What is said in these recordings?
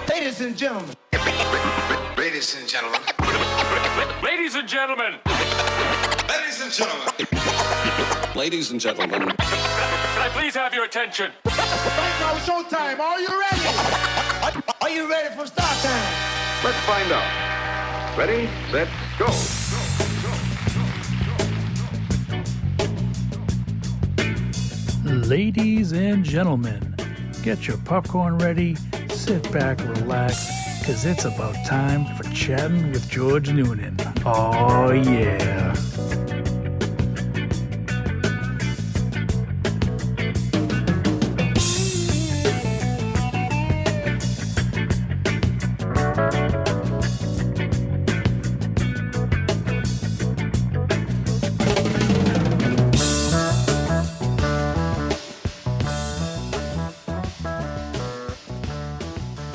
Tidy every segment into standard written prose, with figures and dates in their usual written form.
Ladies and gentlemen. Ladies and gentlemen. Ladies and gentlemen. Ladies and gentlemen. Ladies and gentlemen. Can I please have your attention? Right now, showtime. Are you ready? Are you ready for start time? Let's find out. Ready, set, go. Ladies and gentlemen, get your popcorn ready, sit back, relax, because it's about time for Chatting with George Noonan. Oh, yeah.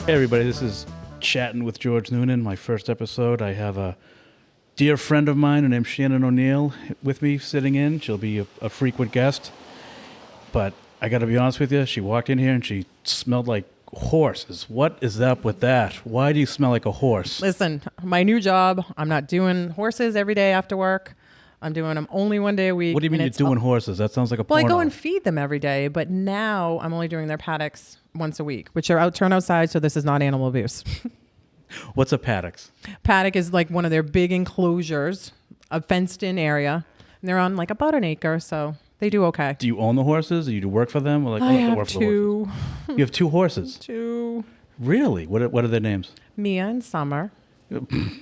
Hey everybody, this is Chatting with George Noonan, my first episode. I have a dear friend of mine, her name's Shannon O'Neill, with me sitting in. She'll be a frequent guest. But I got to be honest with you, she walked in here and she smelled like horses. What is up with that? Why do you smell like a horse? Listen, my new job, I'm not doing horses every day after work. I'm doing them only one day a week. What do you mean you're doing horses? That sounds like a porno. Well, I go and feed them every day, but now I'm only doing their paddocks once a week, which are turn outside, so this is not animal abuse. What's a paddocks? Paddock is like one of their big enclosures, a fenced-in area. And they're on like about an acre, so they do okay. Do you own the horses? Or you do work for them? Or like, I have work for two. The horses? You have two horses? Two. Really? What are their names? Mia and Summer.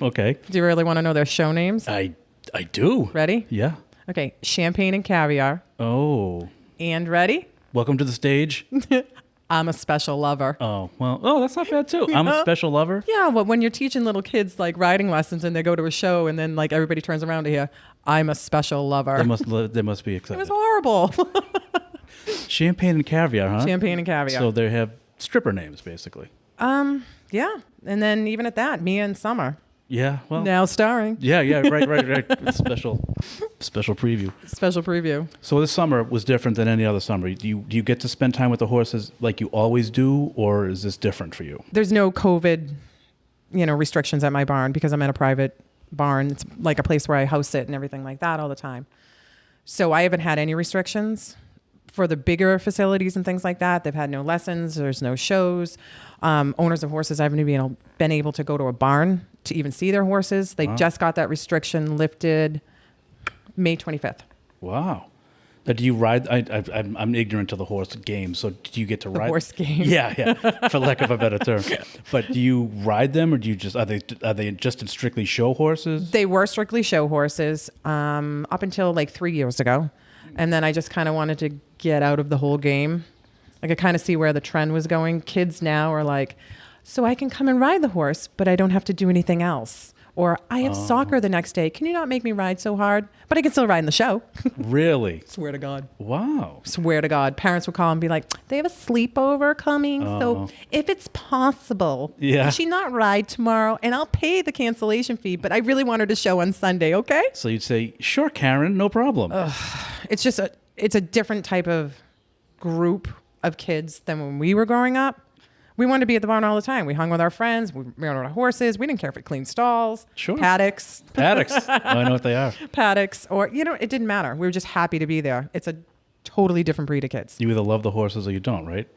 Okay. Do you really want to know their show names? I do. Ready? Yeah. Okay. Champagne and Caviar. Oh. And ready? Welcome to the stage. I'm a special lover. Oh, well, that's not bad too. I'm a special lover. Yeah, well, when you're teaching little kids like riding lessons and they go to a show and then like everybody turns around to hear, I'm a special lover. They must be excited. It was horrible. Champagne and Caviar, huh? Champagne and Caviar. So they have stripper names, basically. Yeah. And then even at that, Mia and Summer. Yeah, well. Now starring. Yeah, right. Special preview. Special preview. So this summer was different than any other summer. Do you get to spend time with the horses like you always do, or is this different for you? There's no COVID, restrictions at my barn because I'm in a private barn. It's like a place where I house sit and everything like that all the time. So I haven't had any restrictions. For the bigger facilities and things like that, they've had no lessons. There's no shows. Owners of horses haven't even been able to go to a barn to even see their horses. They just got that restriction lifted May 25th. Wow. Do you ride? I'm ignorant to the horse game, so do you get to ride? The horse game. Yeah, for lack of a better term. But do you ride them, or do you just are they just in strictly show horses? They were strictly show horses up until like 3 years ago. And then I just kind of wanted to get out of the whole game. I could kind of see where the trend was going. Kids now are like, so I can come and ride the horse, but I don't have to do anything else. Or I have soccer the next day. Can you not make me ride so hard? But I can still ride in the show. Really? Swear to God. Wow. Swear to God. Parents would call and be like, they have a sleepover coming. So if it's possible, can she not ride tomorrow? And I'll pay the cancellation fee, but I really want her to show on Sunday, okay? So you'd say, sure, Karen, no problem. It's just it's a different type of group of kids than when we were growing up. We wanted to be at the barn all the time. We hung with our friends. We rode our horses. We didn't care if it cleaned stalls. Sure. Paddocks. I know what they are. Paddocks. Or, it didn't matter. We were just happy to be there. It's a totally different breed of kids. You either love the horses or you don't, right?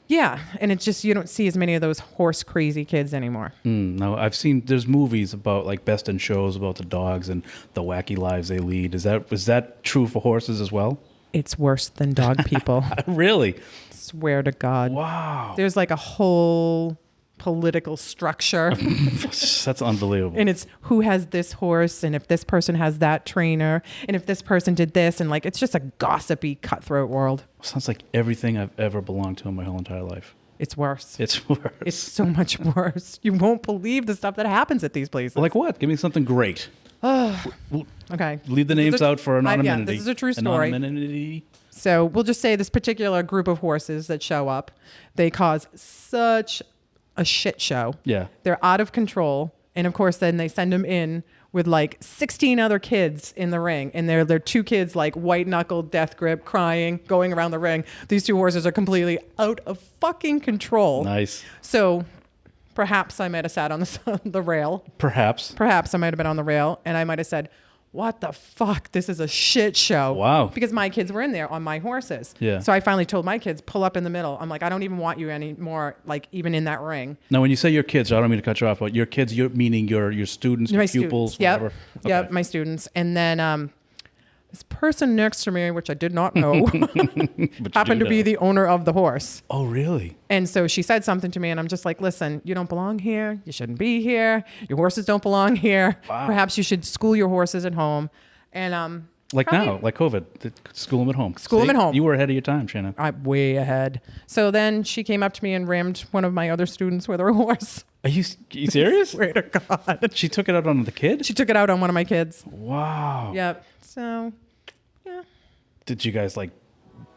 Yeah. And it's just, you don't see as many of those horse crazy kids anymore. No, I've seen, there's movies about like best in shows about the dogs and the wacky lives they lead. Is that true for horses as well? It's worse than dog people. Really? Swear to God. Wow. There's like a whole political structure. That's unbelievable. And it's who has this horse, and if this person has that trainer, and if this person did this, and like it's just a gossipy, cutthroat world. Sounds like everything I've ever belonged to in my whole entire life. It's worse. It's worse. It's so much worse. You won't believe the stuff that happens at these places. Like what? Give me something great. Okay. Leave the names out for anonymity. Yeah, this is a true story. Anonymity. So we'll just say this particular group of horses that show up, they cause such a shit show. Yeah. They're out of control. And of course, then they send them in with like 16 other kids in the ring. And they're two kids like white knuckled, death grip, crying, going around the ring. These two horses are completely out of fucking control. Nice. So Perhaps I might have sat on the rail. Perhaps. Perhaps I might have been on the rail, and I might have said, "What the fuck? This is a shit show." Wow. Because my kids were in there on my horses. Yeah. So I finally told my kids, "Pull up in the middle." I'm like, "I don't even want you anymore, like even in that ring." Now, when you say your kids, I don't mean to cut you off, but your kids, you're meaning your students, your My pupils, students. Yep. whatever. Yep. Okay. My students, and then this person next to me, which I did not know, happened to be the owner of the horse. Oh, really? And so she said something to me, and I'm just like, "Listen, you don't belong here. You shouldn't be here. Your horses don't belong here. Wow. Perhaps you should school your horses at home." And Like probably- now, like COVID, school them at home. School 'em See? at home. You were ahead of your time, Shannon. I'm way ahead. So then she came up to me and rammed one of my other students with her horse. Are you serious? Swear to God. She took it out on the kid? She took it out on one of my kids. Wow. Yep. So, yeah. Did you guys like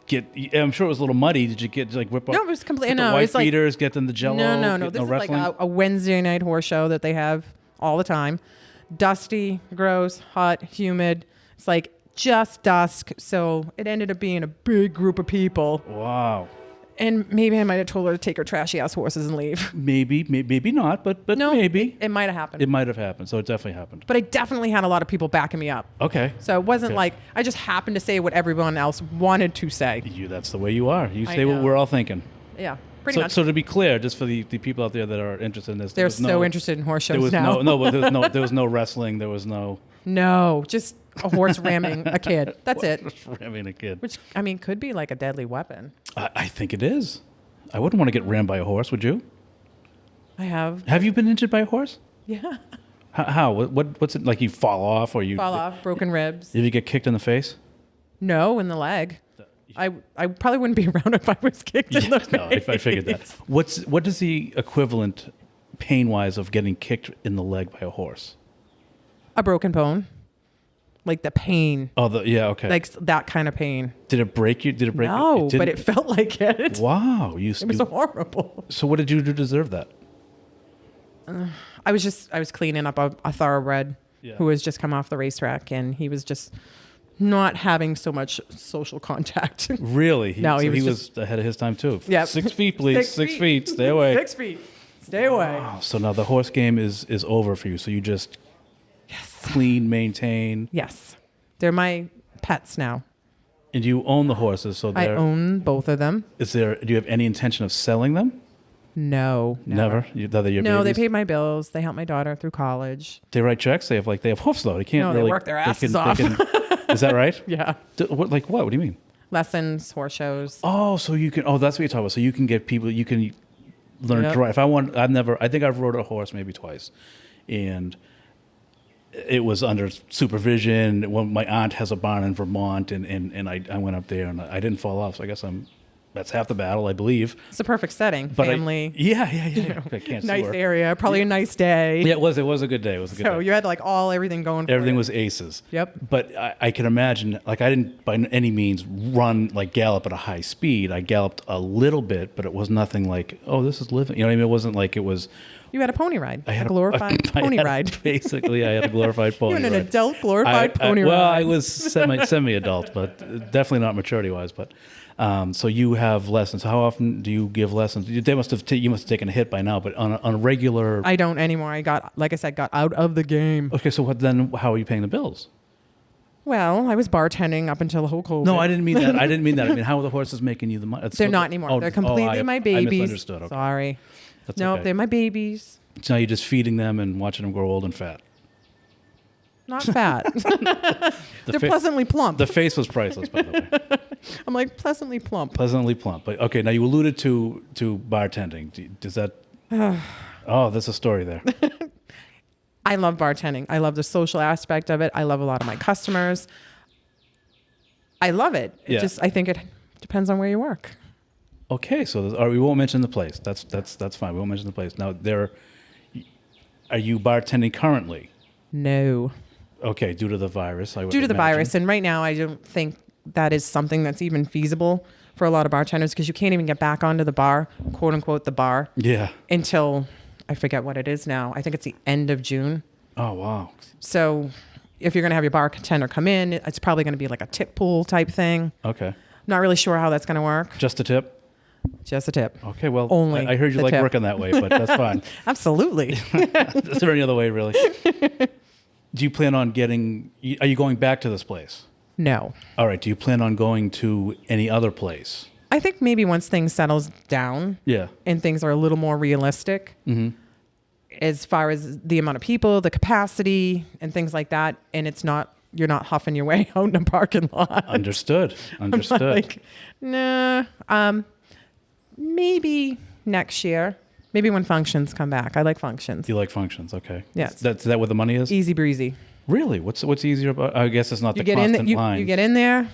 get? I'm sure it was a little muddy. Did you get like whip up? No, it was completely. put the No, white it's like feeders, get them the jello. no. get This is wrestling? like a Wednesday night horse show that they have all the time. Dusty, gross, hot, humid. It's like just dusk. So it ended up being a big group of people. Wow. And maybe I might have told her to take her trashy ass horses and leave. Maybe not, but No, maybe it might have happened. it might have happened. So it definitely happened. But I definitely had a lot of people backing me up. Okay. So it wasn't Okay. like I just happened to say what everyone else wanted to say. That's the way you are. You I say what know. we're all thinking. Yeah, pretty So, much. so to be clear, just for the people out there that are interested in this, They're there was so interested in horse There shows was now. but there was no wrestling. There was no No, just a horse ramming a kid. That's it. ramming a kid. Which, I mean, could be like a deadly weapon. I think it is. I wouldn't want to get rammed by a horse, would you? I have. Have you been injured by a horse? Yeah. How? What's it like? You fall off, or you Fall off, broken ribs. Did you get kicked in the face? No, in the leg. I probably wouldn't be around if I was kicked in the face. No, I figured that. What is the equivalent pain-wise of getting kicked in the leg by a horse? A broken bone. Like the pain. Oh, okay. Like that kind of pain. Did it break you? Did it break? No, didn't? but it felt like it. Wow, It was horrible. So what did you do to deserve that? I was cleaning up a thoroughbred Yeah. who was just come off the racetrack, and he was just not having so much social contact. Really? No, he was ahead of his time too. Yep. 6 feet, please. 6 feet. Stay away. 6 feet. Stay away. Wow. So now the horse game is over for you. So you just clean, maintain, Yes. They're my pets now. and you own the horses. So I own both of them. Do you have any intention of selling them? No. Never. They're your No, they babies? pay my bills. They help my daughter through college. They write checks. They have hoofs though. They can't No, they really work their asses they off. is that right? Yeah. What? Like what? What do you mean? Lessons, horse shows. Oh, so you can. Oh, that's what you're talking about. So you can get people. You can learn Yep. to ride. If I want, I think I've rode a horse maybe twice, and it was under supervision. Well, my aunt has a barn in Vermont, and I went up there and I didn't fall off. So I guess that's half the battle, I believe. It's a perfect setting. But Family. Yeah. I can't Nice sue her. area. Probably a nice day. Yeah, it was a good day. It was a good So day. you had like everything going for Everything you. was aces. Yep. But I can imagine, like, I didn't by any means run, like, gallop at a high speed. I galloped a little bit, but it was nothing like, oh, this is living. You know what I mean? It wasn't like it was. You had a pony ride. I had a glorified I pony had- ride. Basically, I had a glorified pony You had an ride. adult glorified pony well, ride. I was semi-adult, but definitely not maturity-wise. But so you have lessons. How often do you give lessons? You must have taken a hit by now, but on a regular. I don't anymore. I got out of the game. Okay, so how are you paying the bills? Well, I was bartending up until the whole COVID. No, I didn't mean that. I mean, how are the horses making you the money? They're not anymore. They're completely my I babies. misunderstood. Okay. Sorry. That's No, okay. they're my babies. So now you're just feeding them and watching them grow old and fat. Not fat. They're fa- pleasantly plump. The face was priceless, by the way. I'm like pleasantly plump. Pleasantly plump. But okay, now you alluded to bartending. Does that? Oh, there's a story there. I love bartending. I love the social aspect of it. I love a lot of my customers. I love it. Yeah. I think it depends on where you work. Okay, so all right, we won't mention the place. That's fine. We won't mention the place. Now, are you bartending currently? No. Okay, due to the virus. I would Due to the imagine. virus. And right now, I don't think that is something that's even feasible for a lot of bartenders because you can't even get back onto the bar, quote unquote, the bar, Yeah. until I forget what it is now. I think it's the end of June. Oh wow. So if you're going to have your bartender come in, it's probably going to be like a tip pool type thing. Okay. Not really sure how that's going to work. Just a tip. Just a tip. Okay, well, Only I heard you the like tip. working that way, but that's fine. Absolutely. Is there any other way, really? Do you plan on are you going back to this place? No. All right. Do you plan on going to any other place? I think maybe once things settles down Yeah. and things are a little more realistic as far as the amount of people, the capacity, and things like that, and you're not huffing your way out in a parking lot. Understood. Understood. Like, nah. Maybe next year. Maybe when functions come back. I like functions. You like functions, okay? Yes. Is that where the money is? Easy breezy. Really? What's easier about? I guess it's not You the get constant in. line. You get in there.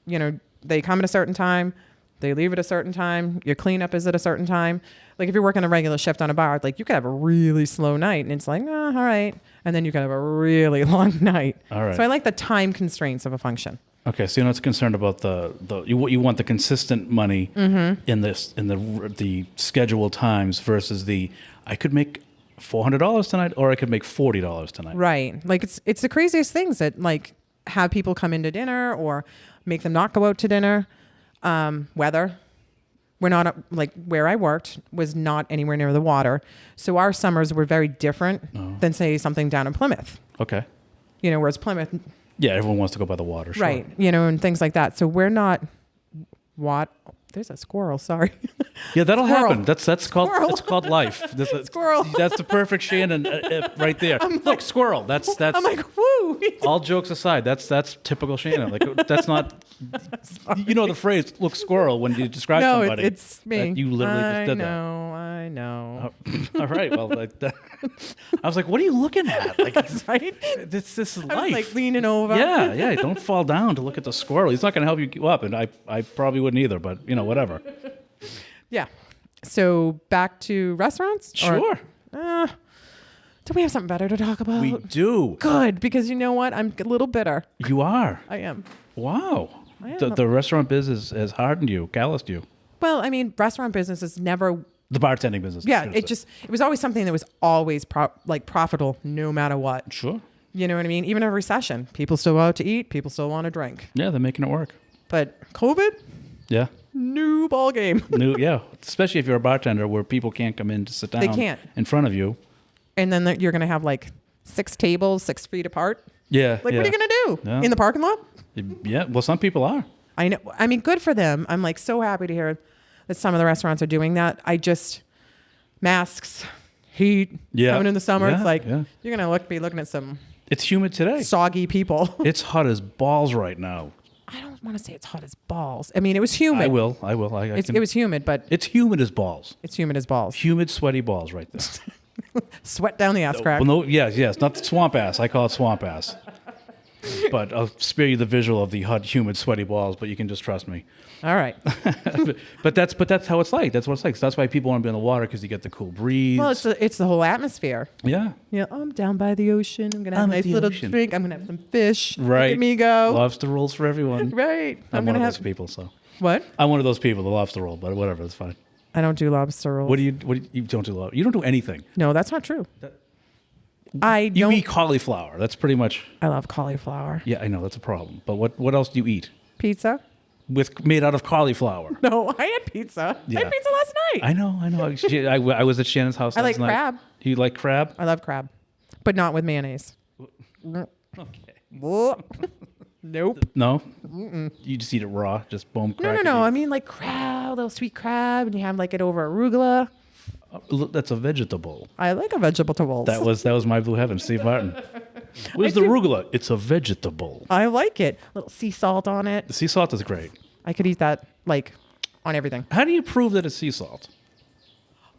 You know, they come at a certain time. They leave at a certain time. Your cleanup is at a certain time. Like if you're working a regular shift on a bar, like you could have a really slow night, and it's like, oh, all right, and then you could have a really long night. All right. So I like the time constraints of a function. Okay, so you're not concerned about you want the consistent money in the scheduled times versus I could make $400 tonight or I could make $40 tonight. Right. Like it's the craziest things that like have people come into dinner or make them not go out to dinner. Weather. We're not like where I worked was not anywhere near the water. So our summers were very different than say something down in Plymouth. Okay. You know, whereas Plymouth, Yeah, everyone wants to go by the water. Sure. right. You know, and things like that. So we're not there's a squirrel, sorry. Yeah, that'll Squirrel. happen. That's Squirrel. called life. Squirrel. That's the perfect Shannon right there. Look, squirrel. That's I'm like, whoo. all jokes aside. That's typical Shannon. Like that's not. You know the phrase "look squirrel" when you describe No, somebody. it's me. You literally just did I know. that. All right. Well, like that, I was like, "What are you looking at?" Like, Right? this is I was life. like leaning over. Yeah. Don't fall down to look at the squirrel. He's not going to help you go up, and I probably wouldn't either. But whatever. Yeah. So back to restaurants? Sure. Do we have something better to talk about? We do. Good, because you know what? I'm a little bitter. You are. I am. Wow. I am. The restaurant business has hardened you, calloused you. Well, I mean, restaurant business is never. The bartending business. Yeah, should I it say. was always something that was always profitable no matter what. Sure. You know what I mean? Even in a recession, people still go out to eat. People still want to drink. Yeah, they're making it work. But COVID, Yeah. new ball game. Yeah. Especially if you're a bartender where people can't come in to sit down They can't. in front of you. And then you're going to have like 6 tables, 6 feet apart. Yeah. Like, what are you going to do? Yeah. In the parking lot? Yeah. Well, some people are. I know. I mean, good for them. I'm like so happy to hear that some of the restaurants are doing that. Masks, heat, coming in the summer. Yeah, It's like, yeah. you're going to be looking at some It's humid today. soggy people. It's hot as balls right now. I don't want to say it's hot as balls. I mean, it was humid. I will. It was humid, but It's humid as balls. it's humid as balls. Humid, sweaty balls right there. Sweat down the ass crack. Well, no, yes, not the swamp ass. I call it swamp ass. But I'll spare you the visual of the hot, humid, sweaty balls. But you can just trust me. All right. but that's how it's like. That's what it's like. So that's why people want to be in the water because you get the cool breeze. Well, it's the whole atmosphere. yeah. Yeah, I'm down by the ocean. I'm gonna have I'm a at nice the little ocean. drink. I'm gonna have some fish. Right. Look at me go. Lobster rolls for everyone. Right. I'm gonna one of have those people. So what? I'm one of those people. The lobster roll, but whatever, it's fine. I don't do lobster rolls. What do you don't do? You don't do anything. No, that's not true. You don't. eat cauliflower. That's pretty much. I love cauliflower. Yeah, I know that's a problem. But what else do you eat Pizza? made out of cauliflower? No, I had pizza. Yeah. I had pizza last night. I know. I was at Shannon's house. I last like night. crab. You like crab? I love crab, but not with mayonnaise. Okay. Nope. No. You just eat it raw. Just boom. No. I mean like crab, little sweet crab, and you have like it over arugula. That's a vegetable. I like a vegetable. That was my blue heaven, Steve Martin. Where's the arugula? It's a vegetable. I like it. Little sea salt on it. The sea salt is great. I could eat that like on everything. How do you prove that it's sea salt?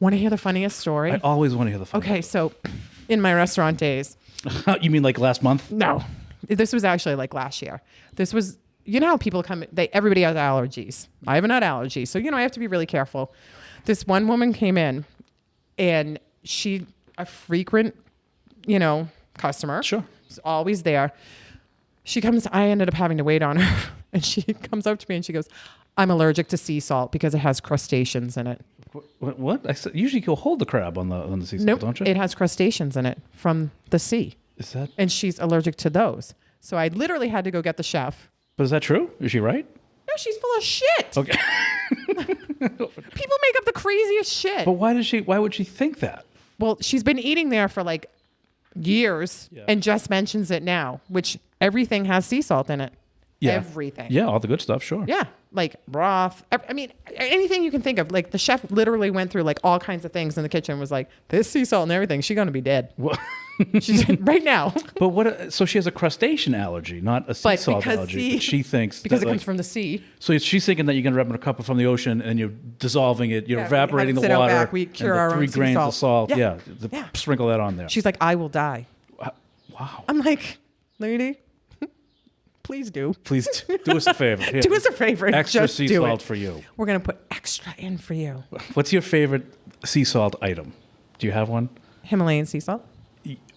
Want to hear the funniest story? I always want to hear the fun. Okay, so in my restaurant days, You mean like last month? no, this was actually like last year. This was, you know how people come, everybody has allergies. I haven't had allergies. So, I have to be really careful. This one woman came in and a frequent, customer. Sure. She's always there. I ended up having to wait on her. And she comes up to me and she goes, I'm allergic to sea salt because it has crustaceans in it. What? I said, usually you'll hold the crab on the sea salt, Nope, don't you? it has crustaceans in it from the sea. Is that? And she's allergic to those. So I literally had to go get the chef. But is that true? Is she right? No, she's full of shit. Okay. make up the craziest shit. But why would she think that? Well, she's been eating there for like years and just mentions it now, which everything has sea salt in it. Yeah. Everything. Yeah, all the good stuff, sure. Yeah. Like broth. I mean, anything you can think of. Like the chef literally went through like all kinds of things in the kitchen, was like, this sea salt and everything, she's going to be dead. Well, she's right now. But so she has a crustacean allergy, not a sea salt allergy. But she thinks because that, it comes from the sea. So she's thinking that you're going to wrap in a cup from the ocean and you're dissolving it, you're evaporating the sit out water, back, we cure and our the own 3 sea grains salt. of salt. Yeah. Sprinkle that on there. She's like, I will die. Wow. I'm like, lady, please do. Please do us a favor. Here. Do us a favor and Extra just sea do salt it. for you. We're going to put extra in for you. What's your favorite sea salt item? Do you have one? Himalayan sea salt.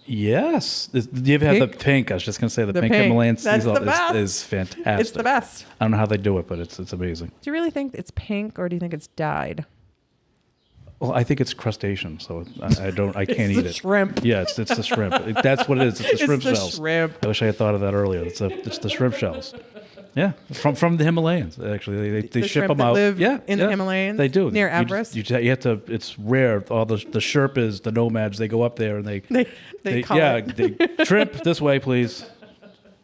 Yes. Do you ever have the pink? I was just going to say the pink Himalayan sea That's salt the best. is fantastic. It's the best. I don't know how they do it, but it's amazing. Do you really think it's pink or do you think it's dyed? Well, I think it's crustacean, so I can't eat it. Shrimp. Yeah, it's the shrimp. That's what it is. It's the shrimp the shells. shrimp. I wish I had thought of that earlier. It's the shrimp shells. Yeah, from the Himalayas. Actually, they The ship shrimp them that out. live Yeah, in the Himalayas? They do Near You Everest? you have to. It's rare. All the Sherpas, the nomads, they go up there and They call it. they shrimp this way, please.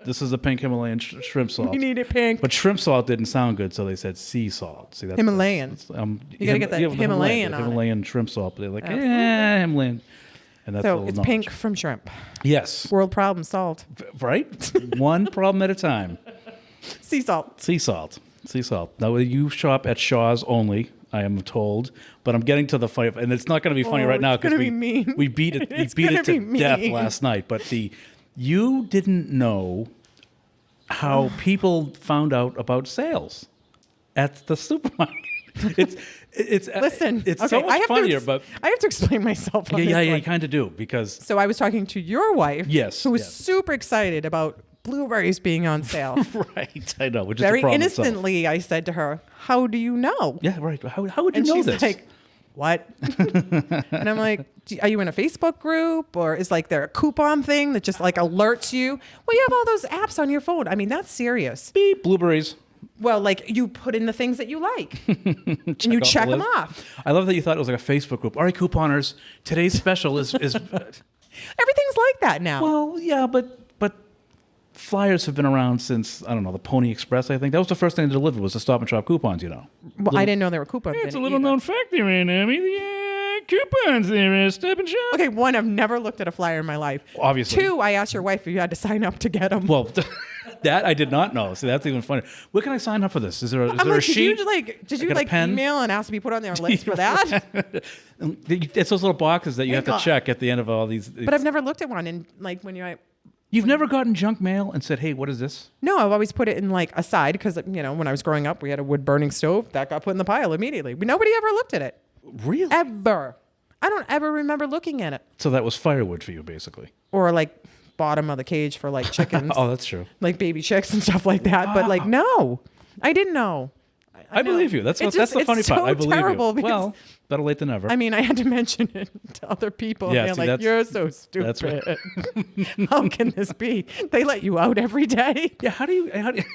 This is the pink Himalayan shrimp salt. We need it pink. But shrimp salt didn't sound good, so they said sea salt. See, that's Himalayan. you gotta get that Himalayan on it. Himalayan shrimp salt. But they're like, Absolutely. Himalayan. And that's a So little it's knowledge. pink from shrimp. Yes. World problem solved. Right? One problem at a time. Sea salt. Sea salt. Sea salt. Now, you shop at Shaw's only, I am told, but I'm getting to the funny, and it's not going to be funny right now it's gonna because be mean. we beat it. We It's beat gonna it to be death mean. last night. But you didn't know how people found out about sales at the supermarket. It's Listen, It's okay, so much funnier, to, but I have to explain myself. On yeah, this you one. kind of do because So I was talking to your wife, Yes, who was yes. super excited about blueberries being on sale. right, I know, which Very is a problem itself. innocently, I said to her, "How do you know?" Yeah, right. How would you And know she's this? like, "What?" And I'm like, "Are you in a Facebook group, or is like there a coupon thing that just like alerts you?" Well, you have all those apps on your phone. I mean, that's serious. Beep, blueberries. Well, like you put in the things that you like, and you off the check them list. off. I love that you thought it was like a Facebook group. All right, couponers, today's special is Everything's like that now. well, yeah, but flyers have been around since I don't know the Pony Express. I think that was the first thing they delivered was the Stop and Shop coupons. You know, I didn't know there were coupons. it's a in it little either. known fact there, Aunt Amy. The coupons there, Stop and Shop. Okay, one, I've never looked at a flyer in my life. Obviously. Two, I asked your wife if you had to sign up to get them. Well, that I did not know. So that's even funnier. Where can I sign up for this? Is there a I'm there like, a sheet? did you get a like pen? email and ask to be put on their list for that? It's those little boxes that you have to God. check at the end of all these. But I've never looked at one. And like when you're, You've never gotten junk mail and said, "Hey, what is this?" no, I've always put it in like aside because when I was growing up, we had a wood burning stove that got put in the pile immediately. But nobody ever looked at it Really? ever. I don't ever remember looking at it So that was firewood for you, basically. or like bottom of the cage for like chickens, Oh, that's true. like baby chicks and stuff like that. But like no, I didn't know. I believe you. That's It's that's the just- funny it's part. so I believe terrible you. because- Well, better late than never. I mean, I had to mention it to other people. Yeah, and see, they're like, that's- "You're so stupid. that's right. How can this be? They let you out every day." yeah, how do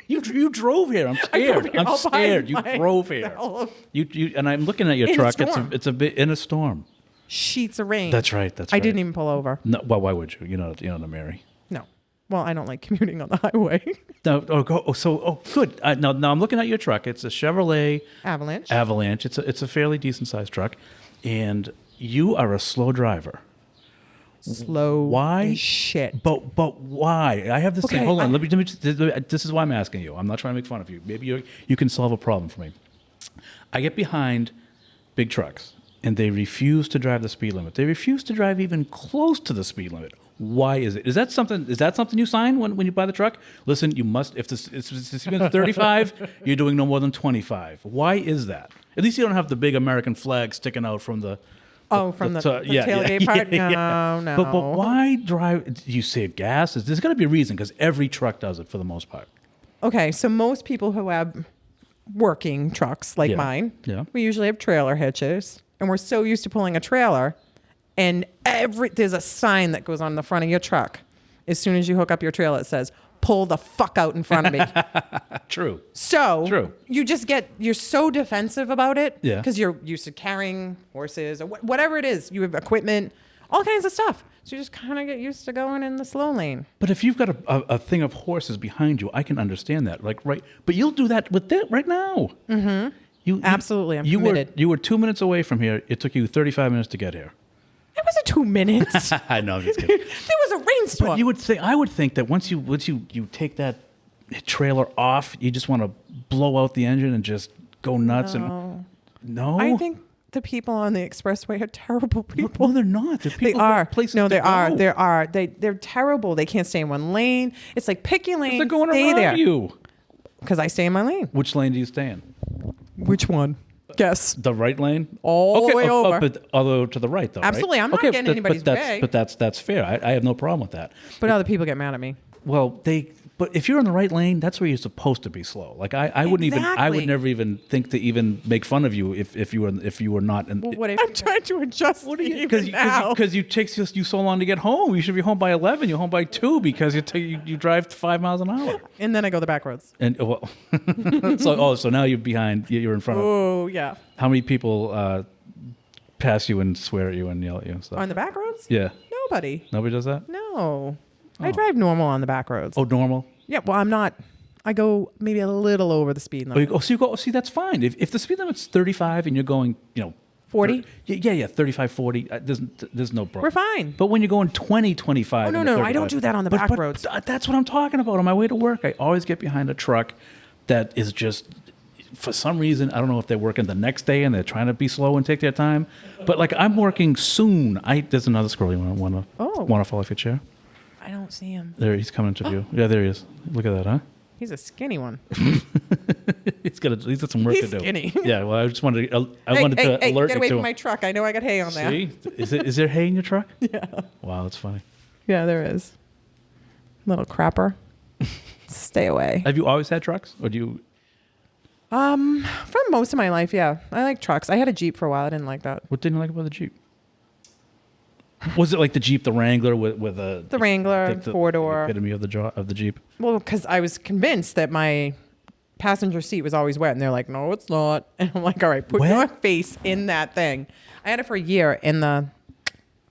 you drove here? I'm I scared. drove here I'm all by scared. You drove here. myself. You and I'm looking at your In a truck. storm. It's a bit in a storm. Sheets of rain. That's right. That's I right. didn't even pull over. No, well, why would you? You're not a Mary. No. Well, I don't like commuting on the highway. No. Good. Now I'm looking at your truck. It's a Chevrolet Avalanche. Avalanche. It's a fairly decent sized truck, and you are a slow driver. Slow. Why? as shit. But why? I have this thing. Okay, Hold on. Let me. This is why I'm asking you. I'm not trying to make fun of you. Maybe you can solve a problem for me. I get behind big trucks, and they refuse to drive the speed limit. They refuse to drive even close to the speed limit. Why is it? Is that something you sign when you buy the truck? Listen, you must. If it's 35, you're doing no more than 25. Why is that? At least you don't have the big American flag sticking out from the. From the tailgate part? No. But why drive? You save gas. There's got to be a reason because every truck does it for the most part. Okay, so most people who have working trucks like Yeah. mine, Yeah. we usually have trailer hitches, and we're so used to pulling a trailer, and there's a sign that goes on the front of your truck. As soon as you hook up your trailer, it says pull the fuck out in front of me. True. So True. you're so defensive about it. Yeah. Because you're used to carrying horses or whatever it is. You have equipment, all kinds of stuff. So you just kind of get used to going in the slow lane. But if you've got a thing of horses behind you, I can understand that. Like, right. But you'll do that with it right now. Mm-hmm. Absolutely. I'm committed. You were 2 minutes away from here. It took you 35 minutes to get here. It wasn't 2 minutes. I know. I'm just kidding. There was a rainstorm. But I would think that once you take that trailer off, you just want to blow out the engine and just go nuts. No. I think the people on the expressway are terrible people. No, they're not. They're people They who are. have places No, to they are. go. They are. They're terrible. They can't stay in one lane. It's like pick your lane. They're going stay around there. you. Because I stay in my lane. Which lane do you stay in? Which one? Guess. The right lane? All the way over. But although to the right, though, Absolutely. right? I'm not getting anybody's but way. that's fair. I have no problem with that. But other people get mad at me. Well, but if you're in the right lane, that's where you're supposed to be slow. Like I wouldn't I would Exactly. never even think to even make fun of you if you were not. Well, what if I'm trying to adjust Because it takes you so long to get home. You should be home by 11. You're home by 2 because you drive 5 miles an hour. And then I go the back roads. And well, so now you're behind. You're in front of. Oh, yeah. How many people pass you and swear at you and yell at you and stuff? On the back roads? Yeah. Nobody. Nobody does that? No. I drive normal on the back roads. Oh, normal. Yeah, well, I'm not. I go maybe a little over the speed limit. See, that's fine. If the speed limit's 35 and you're going, 40? Yeah, 35, 40. There's no problem. We're fine. But when you're going 20, 25. Oh, no, and the no, I don't 35 do that on the back roads. That's what I'm talking about. On my way to work, I always get behind a truck that is just, for some reason, I don't know if they're working the next day and they're trying to be slow and take their time. But like I'm working soon. There's another squirrel. You want to fall off your chair? I don't see him. There, he's coming to you. Yeah, there he is. Look at that, huh? He's a skinny one. He's got some work He's to do. skinny. Yeah, well, I just wanted to, to Hey, alert get you away to from him. my truck. I know I got hay on there. See, is there hay in your truck? Yeah. Wow, that's funny. Yeah, there is. Little crapper. Stay away. Have you always had trucks, or do you? For most of my life, yeah. I like trucks. I had a Jeep for a while. I didn't like that. What didn't you like about the Jeep? Was it like the Jeep, the Wrangler with a The Wrangler, four-door. epitome of the Jeep? Well, because I was convinced that my passenger seat was always wet, and they're like, "No, it's not." And I'm like, "All right, put Wet? your face in that thing." I had it for a year, and the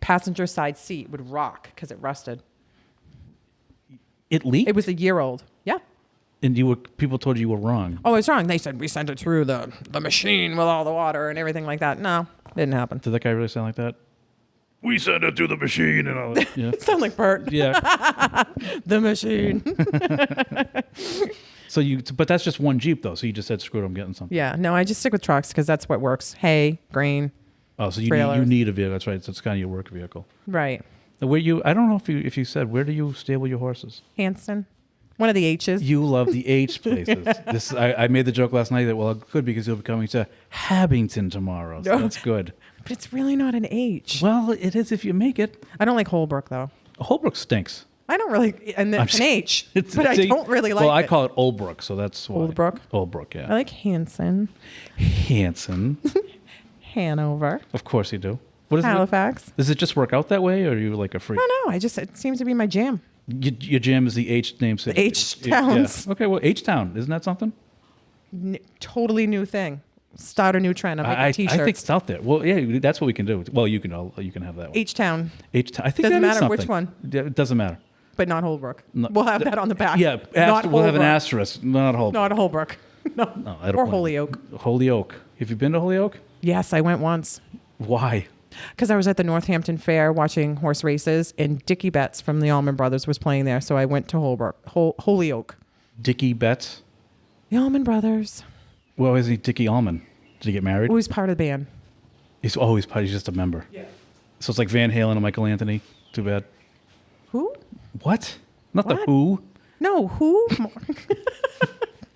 passenger side seat would rock because it rusted. It leaked. It was a year old. Yeah. And people told you were wrong. Oh, it's wrong. They said we sent it through the machine with all the water and everything like that. No, didn't happen. Did that guy really sound like that? We sent it through the machine and all that. Yeah. Sound like Bert. Yeah. The machine. But that's just one Jeep though. So you just said, screw it, I'm getting something. Yeah. No, I just stick with trucks because that's what works. Hay, grain. Oh, so you trailers. need a vehicle. That's right. So it's kind of your work vehicle. Right. I don't know if you said, where do you stable your horses? Hanston. One of the H's. You love the H places. I made the joke last night that, well, good because you'll be coming to Habington tomorrow. So that's good. But it's really not an H. Well, it is if you make it. I don't like Holbrook, though. Holbrook stinks. I don't really, and I'm it's an H, It's- but I see, don't really like Well, I it. call it Old Brook, so that's why. Old Brook? Old Brook, yeah. I like Hanson, Hanson. Hanover, Of course you do. What is Halifax. it? Does it just work out that way, or are you like a freak? I don't know. It seems to be my jam. Your jam is the H name city. The H towns. Yeah. Okay, well, H town, isn't that something? Totally new thing. Start a new trend. I'm making I T-shirts. think it's out there. Well, yeah, that's what we can do. Well, you can have that one. H town, H town. I think Doesn't that is matter which something. one. Yeah, it doesn't matter. but not Holbrook. No, We'll have that on the back. Yeah, not we'll have an Holbrook. asterisk, not Holbrook. Not Holbrook. No. No, I don't Or want- Holyoke. Holyoke. Have you been to Holyoke? Yes, I went once. Why? Because I was at the Northampton Fair watching horse races, and Dickie Betts from the Allman Brothers was playing there, so I went to Holyoke. Dickie Betts? The Allman Brothers. Well, is he Dickie Allman? Did he get married? Who was part of the band? He's just a member. Yeah. So it's like Van Halen and Michael Anthony. Too bad. Who? What? Not the What? Who. No, who?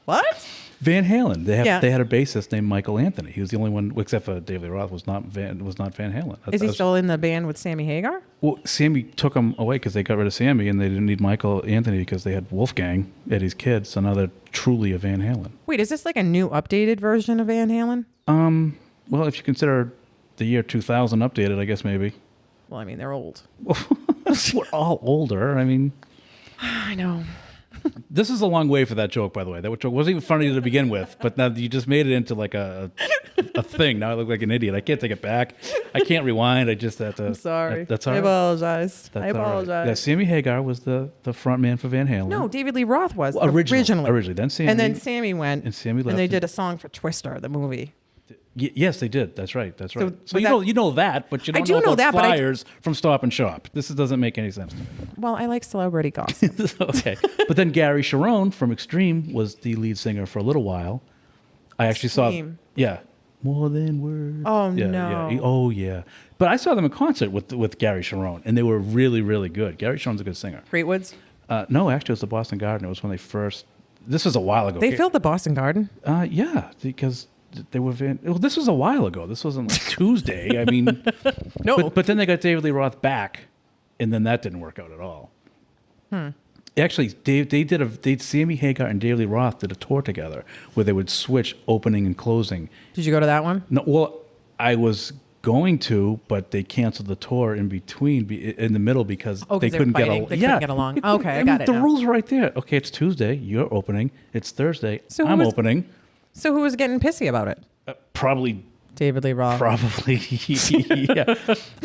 What? Van Halen. They Yeah. had a bassist named Michael Anthony. He was the only one, except for David Lee Roth, was not Van Halen. Is he still in the band with Sammy Hagar? Well, Sammy took him away because they got rid of Sammy, and they didn't need Michael Anthony because they had Wolfgang, Eddie's kid. So now they're truly a Van Halen. Wait, is this like a new updated version of Van Halen? Well, if you consider the year 2000 updated, I guess maybe. Well, I mean, they're old. We're all older. I mean, I know. This is a long way for that joke, by the way. That joke wasn't even funny to begin with, but now you just made it into like a thing. Now I look like an idiot. I can't take it back. I can't rewind. I just have to. I'm sorry. That's all I right. apologize. That's I all right. apologize. Yeah, Sammy Hagar was the front man for Van Halen. No, David Lee Roth was Originally. Then Sammy. and then Sammy went. And Sammy left. And they did a song for Twister, the movie. Yes, they did. That's right. So was you know that, but you don't I do know know about that, but flyers from Stop and Shop. This doesn't make any sense to me. Well, I like celebrity gossip. Okay. But then Gary Sharon from Extreme was the lead singer for a little while. I actually Extreme. saw. Yeah. More than words. Oh, yeah, no. Yeah. Oh, yeah. But I saw them in concert with Gary Sharon, and they were really, really good. Gary Sharon's a good singer. Great Woods. No, actually, it was the Boston Garden. It was when they first. This was a while ago. They filled the Boston Garden. Yeah, because they were. Well, this was a while ago. This wasn't like Tuesday. I mean, No. But then they got David Lee Roth back, and then that didn't work out at all. Actually, Sammy Hagar and David Lee Roth did a tour together where they would switch opening and closing. Did you go to that one? No, well, I was going to, but they canceled the tour in between, in the middle, because Oh, 'cause they they were couldn't get fighting. along. They couldn't get along. Okay, I got it The now. rules are right there. Okay, it's Tuesday. You're opening. It's Thursday. So who I'm was- opening. So who was getting pissy about it? Probably. David Lee Roth. Yeah,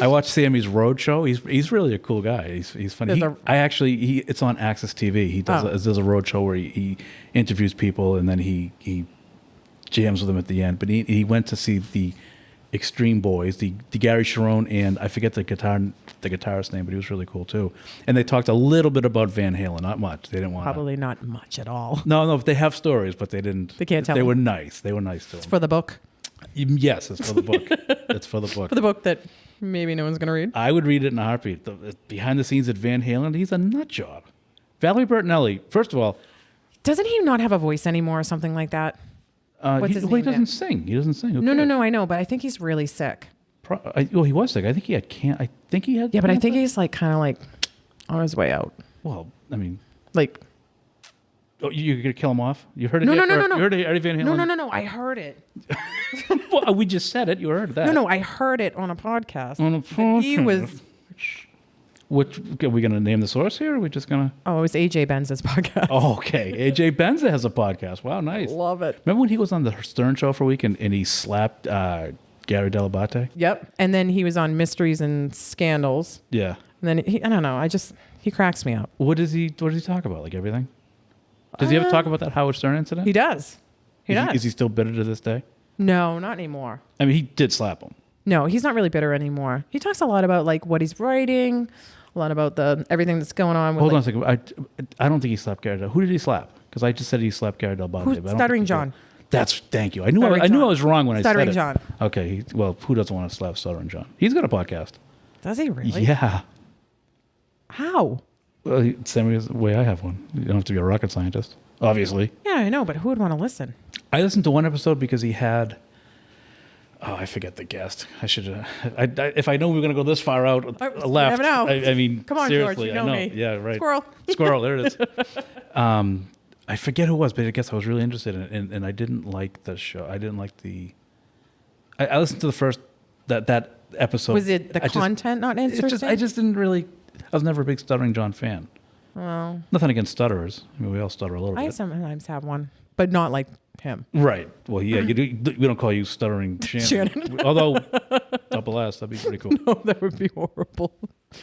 I watched Sammy's Road Show. He's really a cool guy. He's funny. It's on Access TV. He does a road show where he interviews people and then he jams with them at the end. But he went to see the Extreme Boys, the Gary Sharon, and I forget the guitarist's name, but he was really cool too. And they talked a little bit about Van Halen, not much. They didn't want Probably not much at all. No, they have stories, but they didn't. They can't tell They them. were nice. They were nice to him. For the book. Yes, it's for the book. It's for the book. For the book that maybe no one's going to read. I would read it in a heartbeat. Behind the scenes at Van Halen, he's a nut job. Valerie Bertinelli, first of all, Doesn't he not have a voice anymore or something like that? What's his he name doesn't now? sing. He doesn't sing. Who No, cares? I know, but I think he's really sick. He was sick. I think he had I think he had. Yeah, but I think cancer. he's like kind of like on his way out. Well, I mean, Like, you're gonna kill him off. You heard it. No, here no, no, first. no, no. You heard it, Eddie Van Halen. no. I heard it. Well, we just said it. You heard that. No, I heard it on a podcast. On a But he was. Which are we gonna name the source here? Or are we just gonna? Oh, it was AJ Benz's podcast. Oh, okay. AJ Benza has a podcast. Wow, nice. Love it. Remember when he was on the Stern Show for a week and he slapped Gary Delabate? Yep. And then he was on Mysteries and Scandals. Yeah. And then I don't know. He cracks me up. What does he talk about? Like everything? Does he ever talk about that Howard Stern incident? He does. He does. Is he still bitter to this day? No, not anymore. I mean, he did slap him. No, he's not really bitter anymore. He talks a lot about like what he's writing, a lot about everything that's going on. With, Hold on a second. I don't think he slapped Gary Del. Who did he slap? Because I just said he slapped Gary Delabate. Who's but I don't Stuttering think he John? did. Thank you. I knew Stuttering I John. was wrong when I said Stuttering it. John. Okay. Well, who doesn't want to slap Stuttering John? He's got a podcast. Does he really? Yeah. How? Well, same way I have one. You don't have to be a rocket scientist, obviously. Yeah, I know, but who would want to listen? I listened to one episode because he had. Oh, I forget the guest. I should. If I know we were going to go this far out You left. never know. I mean, Come on, seriously, George. You know I know. me. Yeah, right. Squirrel. Squirrel. There it is. I forget who it was, but I guess I was really interested in it, and I didn't like the show. I didn't like the. I listened to the first that episode. Was it the content not interesting? I just didn't really. I was never a big Stuttering John fan. Well, nothing against stutterers. I mean, we all stutter a little I bit. sometimes have one, but not like him. Right. Well, yeah. We don't call you Stuttering Shannon. Although double S, that'd be pretty cool. No, that would be horrible.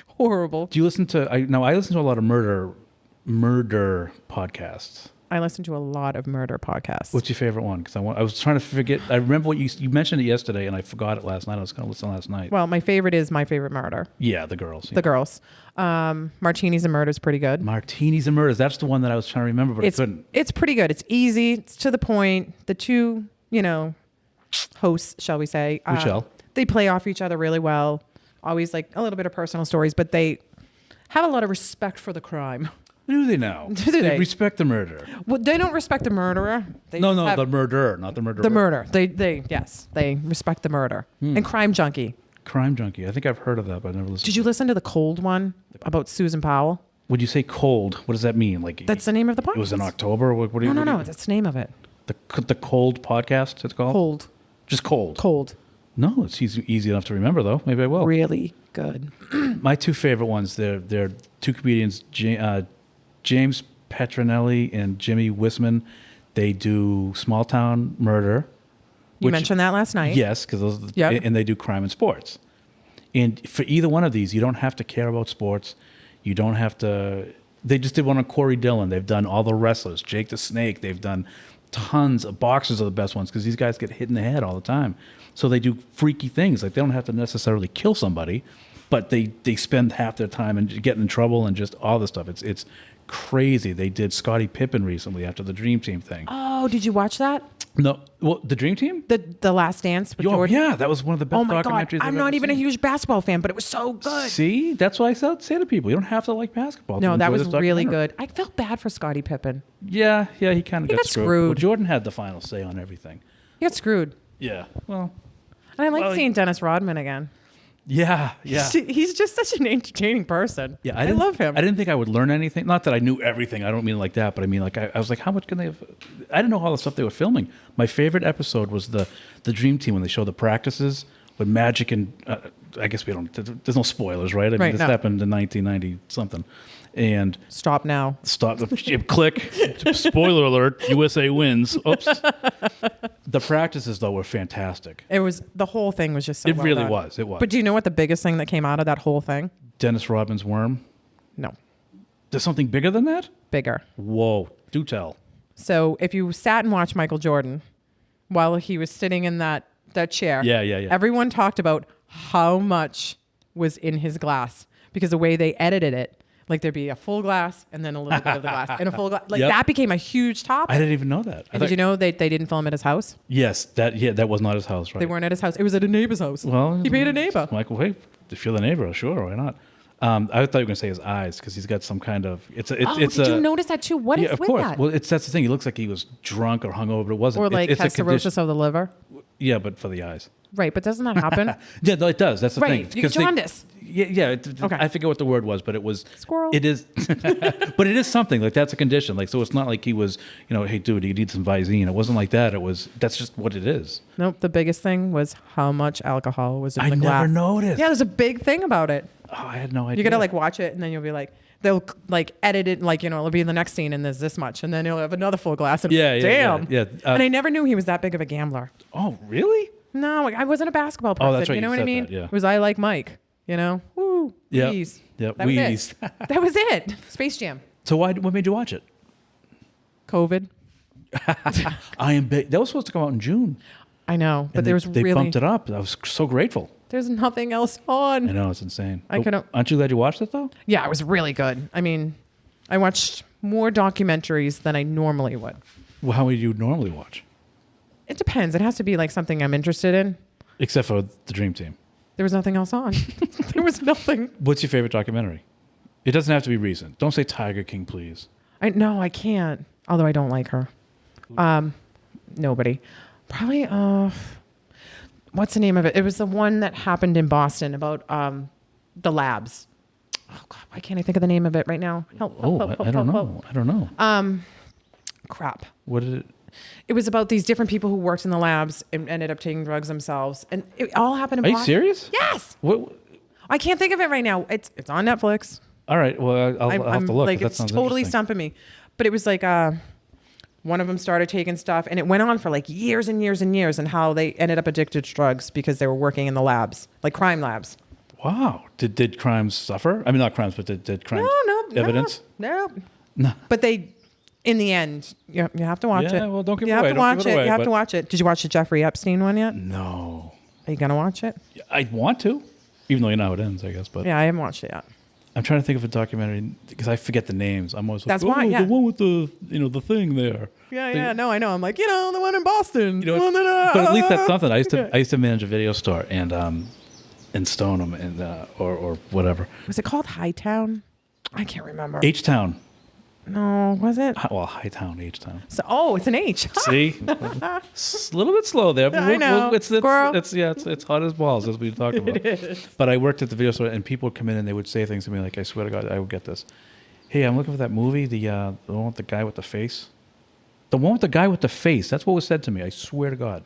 Horrible. Do you listen to? I listen to a lot of murder podcasts. I listen to a lot of murder podcasts. What's your favorite one? Because I was trying to forget. I remember what you mentioned it yesterday, and I forgot it last night. I was going to listen last night. Well, my favorite is My Favorite Murder. Yeah, the girls. The girls. Martinis and Murder is pretty good. Martinis and Murders. That's the one that I was trying to remember, but I couldn't. It's pretty good. It's easy. It's to the point. The two, hosts, shall we say. We shall. They play off each other really well. Always like a little bit of personal stories, but they have a lot of respect for the crime. Do they now? Do they? Respect the murderer. Well, they don't respect the murderer. They No, just have the murderer, not the murderer. the murder. They respect the murder. And Crime Junkie. Crime Junkie. I think I've heard of that, but I never listened. Did you listen to the Cold one about Susan Powell? Would you say cold? What does that mean? Like That's the name of the podcast. It was in October. What do you? No. That's the name of it. The Cold podcast. It's called Cold. Just cold. Cold. No, it's easy enough to remember though. Maybe I will. Really good. My two favorite ones. They're two comedians. James Petronelli and Jimmy Wisman. They do Small Town Murder. You mentioned that last night. Yes, because those. Yep. And they do crime and sports. And for either one of these, you don't have to care about sports. You don't have to. They just did one on Corey Dillon. They've done all the wrestlers, Jake the Snake. They've done tons of boxers are the best ones because these guys get hit in the head all the time. So they do freaky things. Like they don't have to necessarily kill somebody, but they spend half their time and getting in trouble and just all this stuff. It's crazy. They did Scottie Pippen recently after the Dream Team thing. Oh, did you watch that? No, well, the Dream Team? The Last Dance with Jordan? Yeah, that was one of the best Oh my documentaries God, I'm I've not ever even seen. a huge basketball fan, but it was so good. See, that's why I say to people, you don't have to like basketball. No, to that enjoy was this really documentary. good. I felt bad for Scottie Pippen. Yeah, he kind of got got screwed. screwed. Well, Jordan had the final say on everything. He got screwed. Yeah, well, And I like Well, seeing Dennis Rodman again. yeah. He's just such an entertaining person. Yeah, I love him. I didn't think I would learn anything. Not that I knew everything. I don't mean like that, but I mean like I was like, how much can they have? I didn't know all the stuff they were filming. My favorite episode was the Dream Team when they show the practices with Magic and I guess we don't. There's no spoilers, right? I mean, Right, this no. happened in 1990 something, and Stop now. stop the click. Spoiler alert: USA wins. Oops. The practices though were fantastic. It was the whole thing was just so It well really done. was. It was. But do you know what the biggest thing that came out of that whole thing? Dennis Rodman's worm. No, There's something bigger than that. bigger. Whoa! Do tell. So if you sat and watched Michael Jordan while he was sitting in that chair, Yeah. everyone talked about how much was in his glass because the way they edited it, like there'd be a full glass and then a little bit of the glass and a full glass. Like Yep. that became a huge topic. I didn't even know that. And did you know they didn't film at his house? Yes, that was not his house, right? They weren't at his house. It was at a neighbor's house. Well, he paid a neighbor. Michael, hey, if you're the neighbor, sure, why not? I thought you were going to say his eyes because he's got some kind of. It's Did you notice that too? What Yeah, is of with course. that? Well, that's the thing. He looks like he was drunk or hungover, but it wasn't. Or like it's has a condition. cirrhosis of the liver? Yeah, but for the eyes. Right, but doesn't that happen? Yeah, no, it does. That's the Right, thing. you get 'Cause they- jaundice. Yeah. Okay. I forget what the word was, but it was Squirrel. It is, but it is something like that's a condition. Like so, it's not like he was, hey, dude, you need some Visine. It wasn't like that. It was that's just what it is. Nope. The biggest thing was how much alcohol was in I the glass. never noticed. Yeah, there's a big thing about it. Oh, I had no idea. You gotta like watch it, and then you'll be like, they'll like edit it, like it'll be in the next scene, and there's this much, and then he'll have another full glass. And Yeah. damn. Yeah. And I never knew he was that big of a gambler. Oh, really? No, I wasn't a basketball person. Oh, that's right, You know you what I said mean? that, yeah. Was I like Mike? Woo. Yep. Wheeze. Yep, That was wheeze. it. That was it. Space Jam. So what made you watch it? COVID. I Am Big. That was supposed to come out in June. I know, but And there was they really bumped it up. I was so grateful. there's nothing else I on. know it's insane. I But couldn't- Aren't you glad you watched it though? Yeah, it was really good. I mean, I watched more documentaries than I normally would. Well, how would you normally watch? It depends. It has to be like something I'm interested in. Except for the Dream Team. There was nothing else on. There was nothing. What's your favorite documentary? It doesn't have to be recent. Don't say Tiger King, please. No, I can't. Although I don't like her. Nobody. Probably. What's the name of it? It was the one that happened in Boston about the labs. Oh God, why can't I think of the name of it right now? Help! Oh, help, help, I don't help, know. help. I don't know. Crap. What did it? It was about these different people who worked in the labs and ended up taking drugs themselves, and it all happened in Are you Boston. serious? Yes. What? I can't think of it right now. It's on Netflix. All right. Well, I'll have to look. Like, 'cause that it's sounds totally interesting. stumping me. But it was like one of them started taking stuff, and it went on for like years and years and years, and how they ended up addicted to drugs because they were working in the labs, like crime labs. Wow. Did crimes suffer? I mean, not crimes, but did crimes No, evidence? No. No. But they, in the end, you have to watch it. Yeah, well, don't give you it have away. to Don't watch give it it. away, You have but- to watch it. Did you watch the Jeffrey Epstein one yet? No. Are you gonna watch it? I want to, even though you know how it ends, I guess. But Yeah, I haven't watched it yet. I'm trying to think of a documentary because I forget the names. I'm always That's like, why, yeah. the one with the the thing there. Yeah, no, I know. I'm like, the one in Boston. You know, but at least that's something. I used to manage a video store and in Stoneham and or whatever. Was it called Hightown? I can't remember. H Town. No, was it? Well, Hightown, H Town. So, it's an H. See, a little bit slow there. But I know. Squirrel. It's hot as balls as we talked about. It is. But I worked at the video store, and people would come in and they would say things to me like, "I swear to God, I would get this. Hey, I'm looking for that movie, the one with the guy with the face. The one with the guy with the face. That's what was said to me. I swear to God.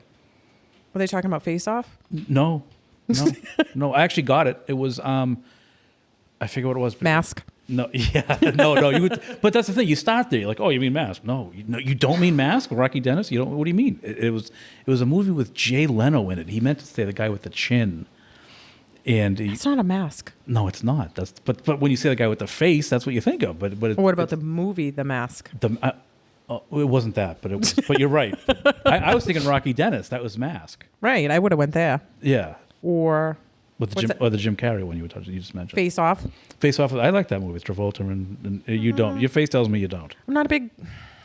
Were they talking about Face Off? No. I actually got it. It was I forget what it was. but- Mask. No, yeah, no. You would, but that's the thing. You start there. You're like, oh, you mean Mask? No, you don't mean Mask. Rocky Dennis. You don't. What do you mean? It was a movie with Jay Leno in it. He meant to say the guy with the chin. And It's not a mask. no, it's not. That's but when you say the guy with the face, that's what you think of. But Or what about the movie The Mask? it wasn't that, but it was. But you're right. I was thinking Rocky Dennis. That was Mask. Right. I would have went there. Yeah, Or with What's the Jim Carrey one you just mentioned. Face Off. Face Off. I like that movie with Travolta and you don't. Your face tells me you don't. I'm not a big.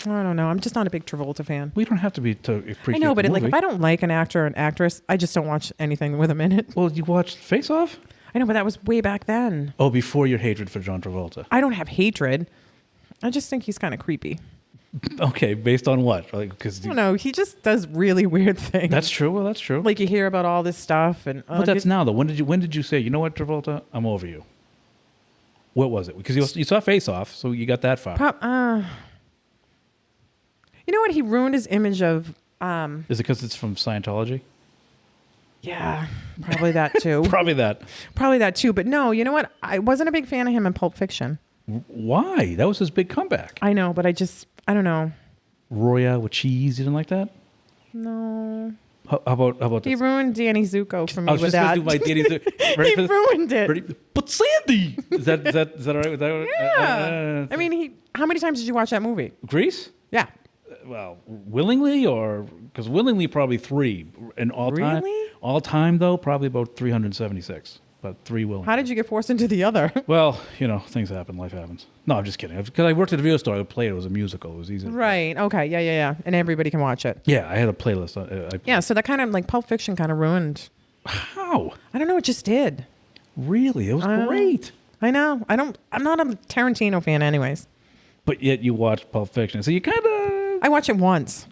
I don't know. I'm just not a big Travolta fan. We don't have to be to appreciate. I know, but the like movie. if I don't like an actor or an actress, I just don't watch anything with them in it. Well, you watched Face Off? I know, but that was way back then. Oh, before your hatred for John Travolta. I don't have hatred. I just think he's kind of creepy. Okay, based on what? Like, because I don't know. He just does really weird things. that's true. Well, that's true. Like you hear about all this stuff, and but that's now though. When did you say, you know what, Travolta, I'm over you? What was it? Because you saw Face Off, so you got that far. You know what? He ruined his image of. Is it because it's from Scientology? Yeah, probably that too. Probably that. Probably that too. But no, you know what? I wasn't a big fan of him in Pulp Fiction. Why? That was his big comeback. I know, but I don't know. Royale with cheese. You didn't like that? No. How about He this? ruined Danny Zuko for me I was with just that. gonna do my Danny Zuko. Ready He for this? ruined it. Ready? But Sandy, is that all right with that? Yeah. I mean, how many times did you watch that movie? Grease. Yeah. Well, willingly or because willingly probably 3 and all time. Really? All time though, probably about 376, but 3 willingly. How did you get forced into the other? Well, things happen, life happens. No, I'm just kidding. Because I worked at a video store, I would play it. It was a musical. It was easy. Right. Okay. Yeah. And everybody can watch it. Yeah, I had a playlist. Yeah. So that kind of like Pulp Fiction kind of ruined. How? I don't know. It just did. Really? It was great. I know. I'm not a Tarantino fan, anyways. But yet you watched Pulp Fiction, so you kind of. I watch it once.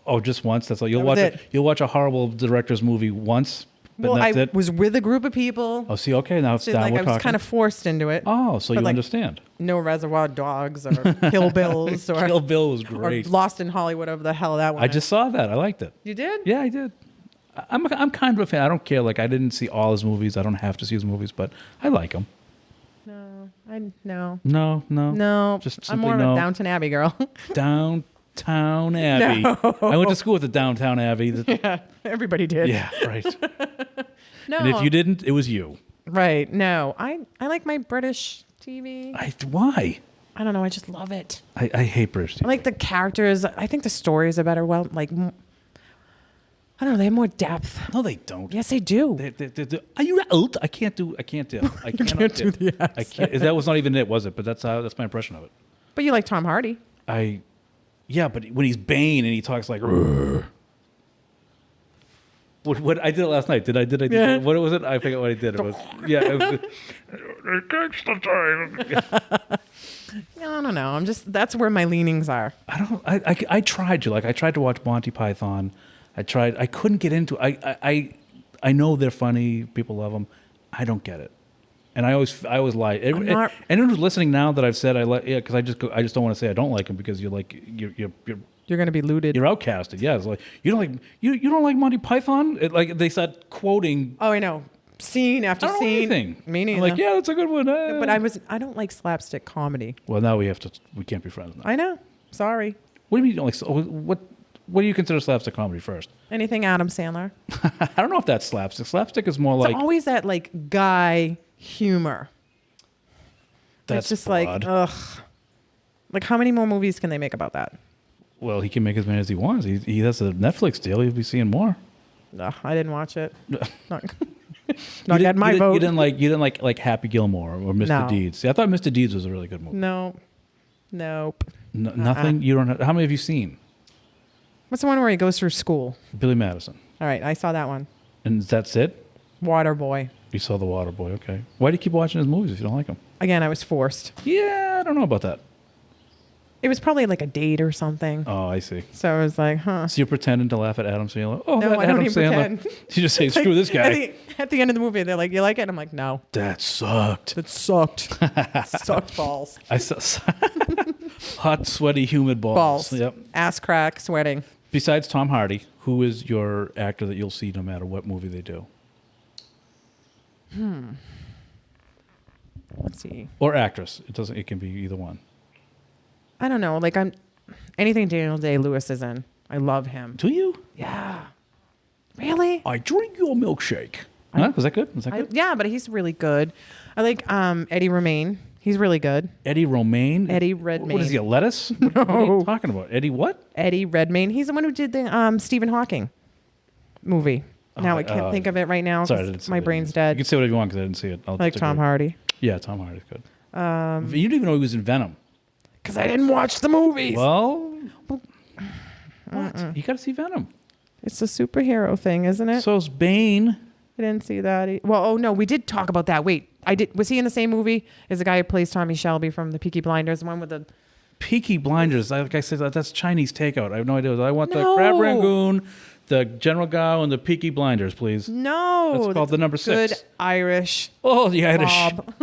Oh, just once. That's all. You'll That watch was it. You'll watch a horrible director's movie once, but Well, that's I it. was with a group of people. Oh, see, okay, now it's So, down. like We're I was talking. kind of forced into it. Oh, so But, you like, understand. No Reservoir Dogs or Kill Bills or Kill Bill was or great. Lost in Hollywood, whatever the hell that one. I is. just saw that. I liked it. You did? Yeah, I did. I'm kind of a fan. I don't care. Like, I didn't see all his movies. I don't have to see his movies, but I like him. No. No. Just I'm simply more of no. a Downton Abbey girl. Downtown Abbey. I went to school at the Downtown Abbey. Yeah, everybody did. Yeah, right. No. And if you didn't, it was you. Right. No. I like my British TV. Why? I don't know. I just love it. I hate British TV. I like the characters. I think the stories are better. Well, like, I don't know. They have more depth. No, they don't. Yes, they do. Are you out? I can't do. I can't do. I cannot do the I can't. That was not even it, was it? But that's my impression of it. But you like Tom Hardy. Yeah, but when he's Bane and he talks like, "Rrr." What I did it last night? Did I? Yeah. What was it? I forget what I did. It was It I don't know. That's where my leanings are. I tried to I tried to watch Monty Python. I couldn't get into. I know they're funny. People love them. I don't get it. And I always lie. Anyone who's listening now that I've said I like, because I just don't want to say I don't like him because you're You're going to be looted. you're outcasted. Yeah, it's like you don't like Monty Python. Like they start quoting. Oh, I know. Scene after I don't know scene. anything. Me neither. I'm like, yeah, that's a good one. But I don't like slapstick comedy. Well, now we can't be friends now. I know. Sorry. What do you mean you don't like? What do you consider slapstick comedy first? Anything Adam Sandler. I don't know if that's slapstick. Slapstick is more It's like always that like guy humor. that's it's just broad. like, ugh. Like how many more movies can they make about that? Well, he can make as many as he wants. He has a Netflix deal. He'll be seeing more. Ugh, I didn't watch it. Not You getting my vote. You didn't like Happy Gilmore or Mr. No. Deeds. See, I thought Mr. Deeds was a really good movie. No. Nope. Nothing. You don't. How many have you seen? What's the one where he goes through school? Billy Madison. All right, I saw that one. And that's it. Waterboy. You saw The Waterboy. Okay. Why do you keep watching his movies if you don't like them? Again, I was forced. Yeah, I don't know about that. It was probably like a date or something. Oh, I see. So I was like, huh. So you're pretending to laugh at Adam Sandler? Oh, No, that I don't Adam even Sandler. pretend. You just say, screw this guy. At the end of the movie, they're like, you like it? And I'm like, no. That sucked. It sucked. Sucked balls. I saw hot, sweaty, humid balls. Balls. Yep. Ass crack, sweating. Besides Tom Hardy, who is your actor that you'll see no matter what movie they do? see. or actress. It doesn't. It can be either one. I don't know. Like anything Daniel Day-Lewis is in. I love him. Do you? Yeah. Really? I drink your milkshake. Huh? Was that good? Was that good? Yeah, but he's really good. I like Eddie Redmayne. He's really good. Eddie Romaine? Eddie Redmayne. What is he, a lettuce? What are you talking about? Eddie what? Eddie Redmayne. He's the one who did the Stephen Hawking movie. Now I can't think of it right now. Sorry, I didn't see my it. brain's You dead. can say whatever you want because I didn't see it. I'll Like just Tom agree. Hardy. Yeah, Tom Hardy's good. You didn't even know he was in Venom. Because I didn't watch the movies. Well, what? You got to see Venom. It's a superhero thing, isn't it? So's Bane. I didn't see that. Well, oh no, we did talk about that. Wait, I did. Was he in the same movie as the guy who plays Tommy Shelby from the Peaky Blinders, the one with the? Peaky Blinders. Like I said, that's Chinese takeout. I have no idea. I want the No. crab rangoon, the General Gao, and the Peaky Blinders, please. No, That's called the number 6. Good Irish. Oh, the Irish. Bob.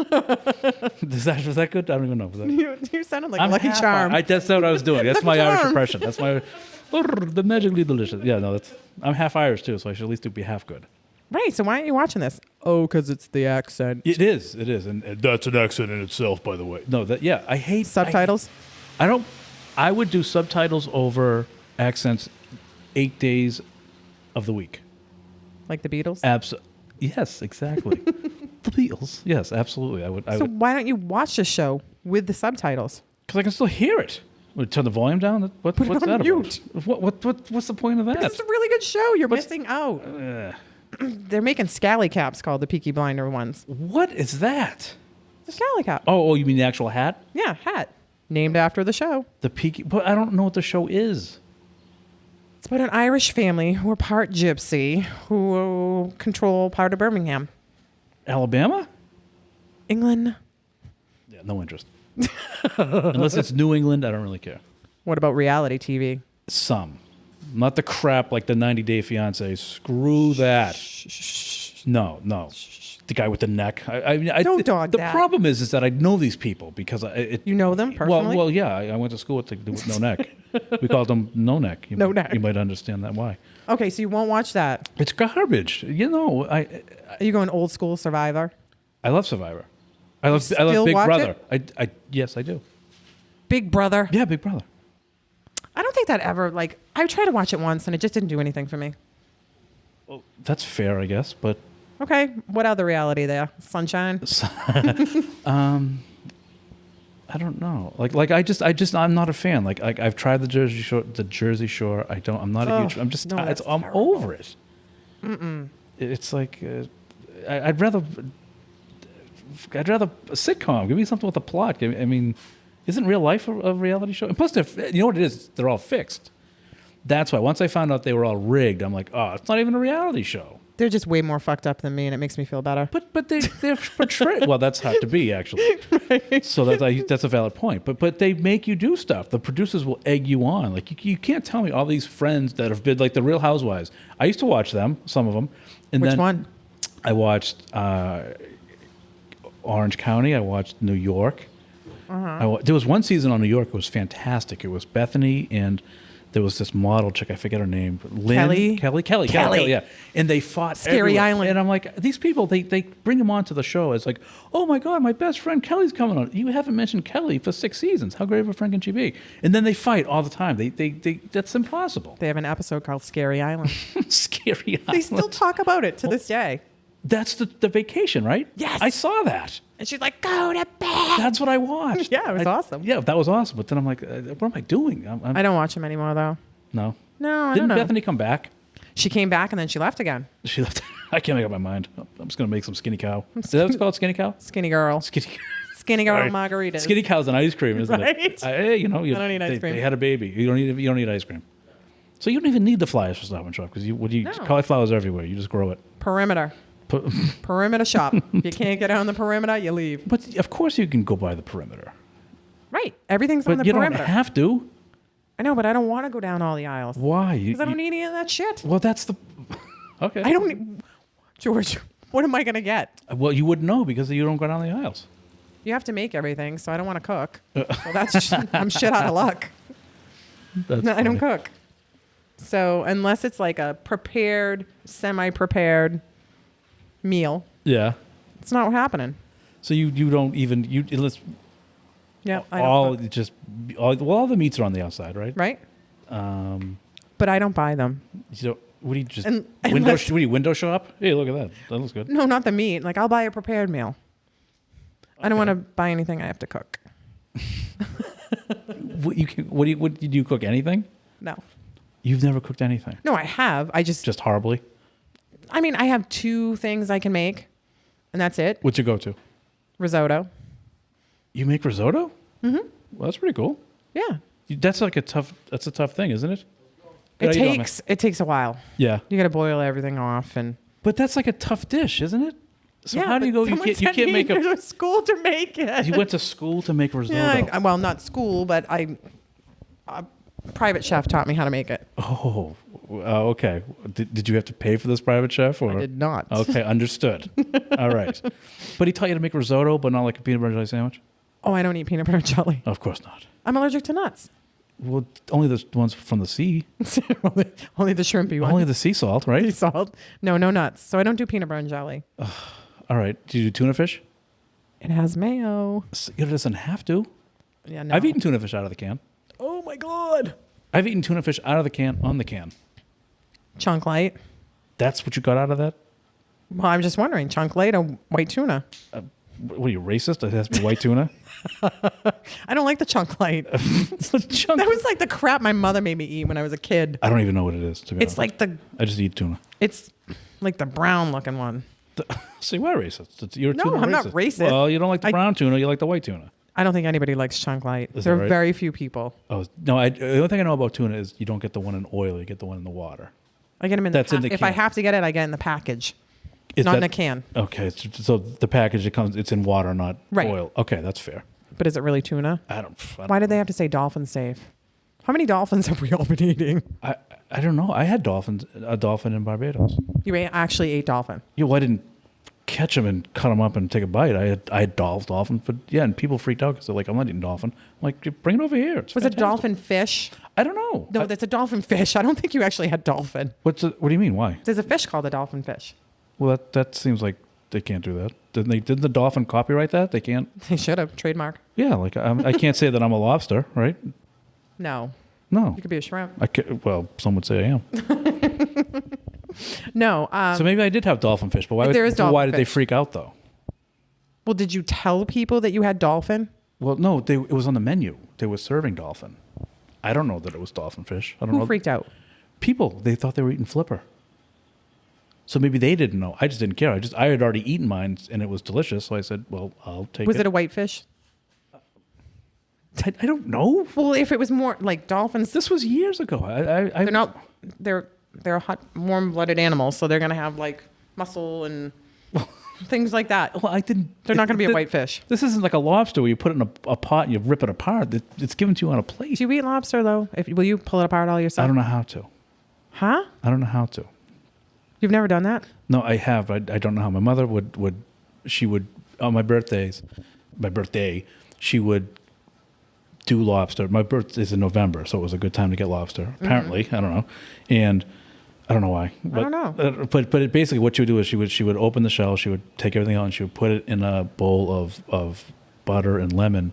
Was that good? I don't even know. Was that? You sounded like I'm Lucky half- Charm. That's what I was doing. That's my Lucky Irish Charm. impression. That's my the magically delicious. Yeah, no, I'm half Irish too, so I should at least be half good. Right. So why aren't you watching this? Oh, because it's the accent. It is, and that's an accent in itself, by the way. No, I hate Subtitles. I would do subtitles over accents 8 days of the week. Like the Beatles. Yes, exactly. The Beatles. Yes, absolutely. I would. So why don't you watch the show with the subtitles? Because I can still hear it. Would turn the volume down? What's it on that mute. about? What's the point of that? It's a really good show. You're missing out. They're making scally caps called the Peaky Blinder ones. What is that? The scally cap. Oh, you mean the actual hat? Yeah, hat. Named after the show. The Peaky. But I don't know what the show is. It's about an Irish family who are part gypsy who control part of Birmingham. Alabama? England. Yeah, no interest. Unless it's New England, I don't really care. What about reality TV? Some. Not the crap like the 90 Day Fiancé. Screw that. No. The guy with the neck. Don't dog the that. problem is that I know these people because You know them personally? Well, yeah. I went to school with no neck. We called them no neck. No neck. You might understand that why. Okay, so you won't watch that. It's garbage. You know, Are you going old school Survivor? I love Survivor. I love still Big watch Brother. Yes, I do. Big Brother? Yeah, Big Brother. I don't think that ever, I tried to watch it once and it just didn't do anything for me. Well, that's fair, I guess, but Okay, what other reality there? Sunshine? I don't know. I'm not a fan. Like I've tried the Jersey Shore. I'm not a huge. I'm just. no, that's I'm terrible. over it. It's like I'd rather a sitcom. Give me something with a plot. I mean, isn't real life a reality show? And plus, you know what it is? They're all fixed. That's why. Once I found out they were all rigged, I'm like, oh, it's not even a reality show. They're just way more fucked up than me and it makes me feel better. But they're portrayed. Well, that's hard to be actually. Right. So that's a valid point. But they make you do stuff. The producers will egg you on. Like you can't tell me all these friends that have been like the Real Housewives. I used to watch them, some of them. And Which then one? I watched Orange County. I watched New York. There was one season on New York. It was fantastic. It was Bethany and there was this model chick. I forget her name. Lynn? Kelly. Yeah. And they fought Scary everywhere. Island. And I'm like, these people, they bring them onto the show as like, oh my God, my best friend Kelly's coming on. You haven't mentioned Kelly for 6 seasons. How great of a friend can she be? And then they fight all the time. They that's impossible. They have an episode called Scary Island. Scary They still talk about it to this day. That's the vacation, right? Yes. I saw that. And she's like, go to bed. That's what I watched. Yeah, it was awesome. Yeah, that was awesome. But then I'm like, what am I doing? I don't watch them anymore, though. No. No, I Didn't don't know. Bethany come back? She came back and then she left again. She left. I can't make up my mind. I'm just going to make some skinny cow. Is that what it's called? Skinny cow? Skinny girl. Skinny Skinny girl Sorry. margaritas. Skinny cow's an ice cream, isn't Right? it? Hey, you don't eat ice cream. They had a baby. You don't need ice cream. So you don't even need the flyers for Stop and Shop because No. cauliflower's everywhere. You just grow it. Perimeter. Perimeter shop. If you can't get on the perimeter, you leave. But of course you can go by the perimeter. Right. Everything's on But the you perimeter. don't have to. I know, but I don't want to go down all the aisles. Why? Because I don't need any of that shit. Well, that's the. Okay. I don't need. George, what am I going to get? Well, you wouldn't know because you don't go down the aisles. You have to make everything, so I don't want to cook. So that's I'm shit out of luck. That's I don't funny. cook. So unless it's like a prepared, semi-prepared meal, Yeah. it's not happening. So you don't even unless Yeah, I don't all cook. just all the meats are on the outside, right? Right. But I don't buy them. So what do you just Unless- window shop? Hey, look at that. That looks good. No, not the meat. Like I'll buy a prepared meal. I don't want to buy anything I have to cook. What do you cook anything? No. You've never cooked anything. No, I have. I just Horribly. I mean, I have 2 things I can make, and that's it. What's your go-to? Risotto. You make risotto? Mm-hmm. Well, that's pretty cool. Yeah. That's a tough thing, isn't it? Good It idea, man. takes a while. Yeah. You got to boil everything off and But that's like a tough dish, isn't it? So how do you but go? You someone can't sent me make a. to school to make it. You went to school to make risotto. Yeah, well, not school, but a private chef taught me how to make it. Oh, okay. Did you have to pay for this private chef? Or? I did not. Okay, understood. All right. But he taught you to make risotto, but not like a peanut butter jelly sandwich? Oh, I don't eat peanut butter jelly. Of course not. I'm allergic to nuts. Well, only the ones from the sea. Only the shrimpy one. Only the sea salt, Sea right? salt. No nuts. So I don't do peanut butter and jelly. All right. Do you do tuna fish? It has mayo. It doesn't have to. Yeah, no. I've eaten tuna fish out of the can. Oh my god. I've eaten tuna fish out of the can on the can. Chunk light. That's what you got out of that? Well, I'm just wondering. Chunk light or white tuna? What are you, racist? It has to be white tuna? I don't like the chunk light. It's a chunk. That was like the crap my mother made me eat when I was a kid. I don't even know what it is, to be It's honest. like I just eat tuna. it's like the brown looking one. So you are racist. You're No, tuna I'm not racist. Well, you don't like the I- brown tuna. You like the white tuna. I don't think anybody likes chunk light. Is There that are right? very few people. Oh, no. The only thing I know about tuna is you don't get the one in oil. You get the one in the water. I get them in That's in the if I can. have to get it, I get it in the package. Is Not in that- a can. Okay. So the package, it's in water, not Right. oil. Okay, that's fair. But is it really tuna? I don't Why did they have to say dolphin safe? How many dolphins have we all been eating? I don't know. I had a dolphin in Barbados. You actually ate dolphin. Yeah, well, I didn't catch them and cut them up and take a bite. I had dolphin, but yeah, and people freaked out because they're like, I'm not eating dolphin. I'm like, bring it over here. It's Was it fantastic. dolphin fish? I don't know. No, that's a dolphin fish. I don't think you actually had dolphin. What do you mean? Why? There's a fish called a dolphin fish. Well, that seems like they can't do that. Didn't the dolphin copyright that? They can't. They should have trademark. Yeah, like I can't say that I'm a lobster, right? No, No. you could be a shrimp. Well, some would say I am. No. So maybe I did have dolphin fish, but why? There is but why dolphin did they fish. freak out though? Well, did you tell people that you had dolphin? Well, no, it was on the menu. They were serving dolphin. I don't know that it was dolphin fish. I don't Who know. freaked out? People, they thought they were eating flipper. So maybe they didn't know. I just didn't care. I had already eaten mine and it was delicious. So I said, well, I'll take it. Was it a whitefish? I don't know. Well, if it was more like dolphins, This was years ago. they're not. They're hot, warm-blooded animals, so they're gonna have like muscle and things like that. Well, I didn't. They're not gonna be a whitefish. This isn't like a lobster where you put it in a pot and you rip it apart. It's given to you on a plate. Do you eat lobster though? Will you pull it apart all yourself? I don't know how to. Huh? I don't know how to. You've never done that? No, I have. I don't know how. My mother would she would on my birthday, she would do lobster. My birthday is in November, so it was a good time to get lobster. Apparently, I don't know, and I don't know why. But, don't know. But it basically, what she would do is she would open the shell, she would take everything out, and she would put it in a bowl of butter and lemon,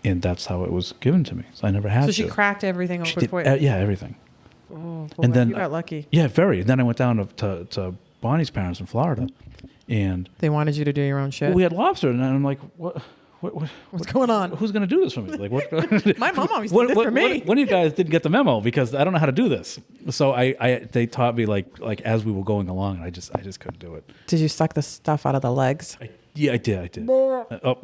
and that's how it was given to me. So I never had So to. she cracked everything She open did, for you. yeah, everything. Oh, boy, and then you got lucky. Yeah, very. And then I went down to Bonnie's parents in Florida, and They wanted you to do your own shit. we had lobster, and I'm like, what? What's going on? Who's going to do this for me? Like, what? My mom always did this for me. One of you guys didn't get the memo because I don't know how to do this. So they taught me like as we were going along, and I just couldn't do it. Did you suck the stuff out of the legs? I did. Oh,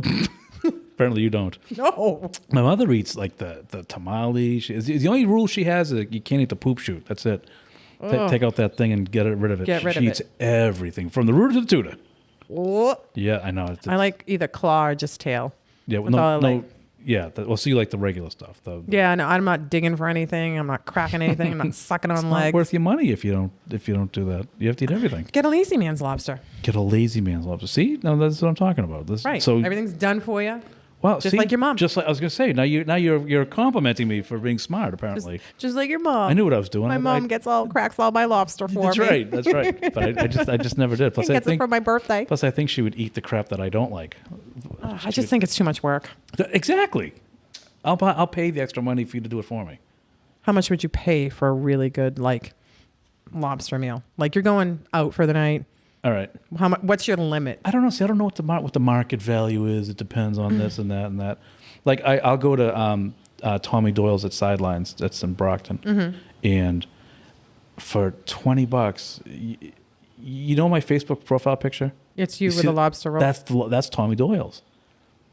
apparently you don't. No. My mother eats like the tamale. The only rule she has is you can't eat the poop shoot. That's it. Take out that thing and get rid of it. Get rid she of eats it. everything from the root to the tuna. What? Yeah, I know. I like either claw or just tail. Yeah, That's all I like. Yeah. Well, so you like the regular stuff, though. Yeah, no, I'm not digging for anything. I'm not cracking anything. I'm not sucking on It's legs. not worth your money if you don't do that. You have to eat everything. Get a lazy man's lobster. Get a lazy man's lobster. See, no, that's what I'm talking about. Right. So Everything's done for you. Well, Just like your mom. Just like I was gonna say. Now you're complimenting me for being smart. Apparently, Just like your mom. I knew what I was doing. My mom cracks all my lobster for That's me. right. That's right. But I just never did. Plus, And gets it for my birthday. Plus, I think she would eat the crap that I don't like. I just think it's too much work. Exactly. I'll pay the extra money for you to do it for me. How much would you pay for a really good like lobster meal? Like you're going out for the night. All right. What's your limit? I don't know. See, I don't know what the market value is. It depends on this and that and that. Like I'll go to Tommy Doyle's at Sidelines. That's in Brockton, and for $20, you know my Facebook profile picture. It's you with a lobster roll. That's Tommy Doyle's.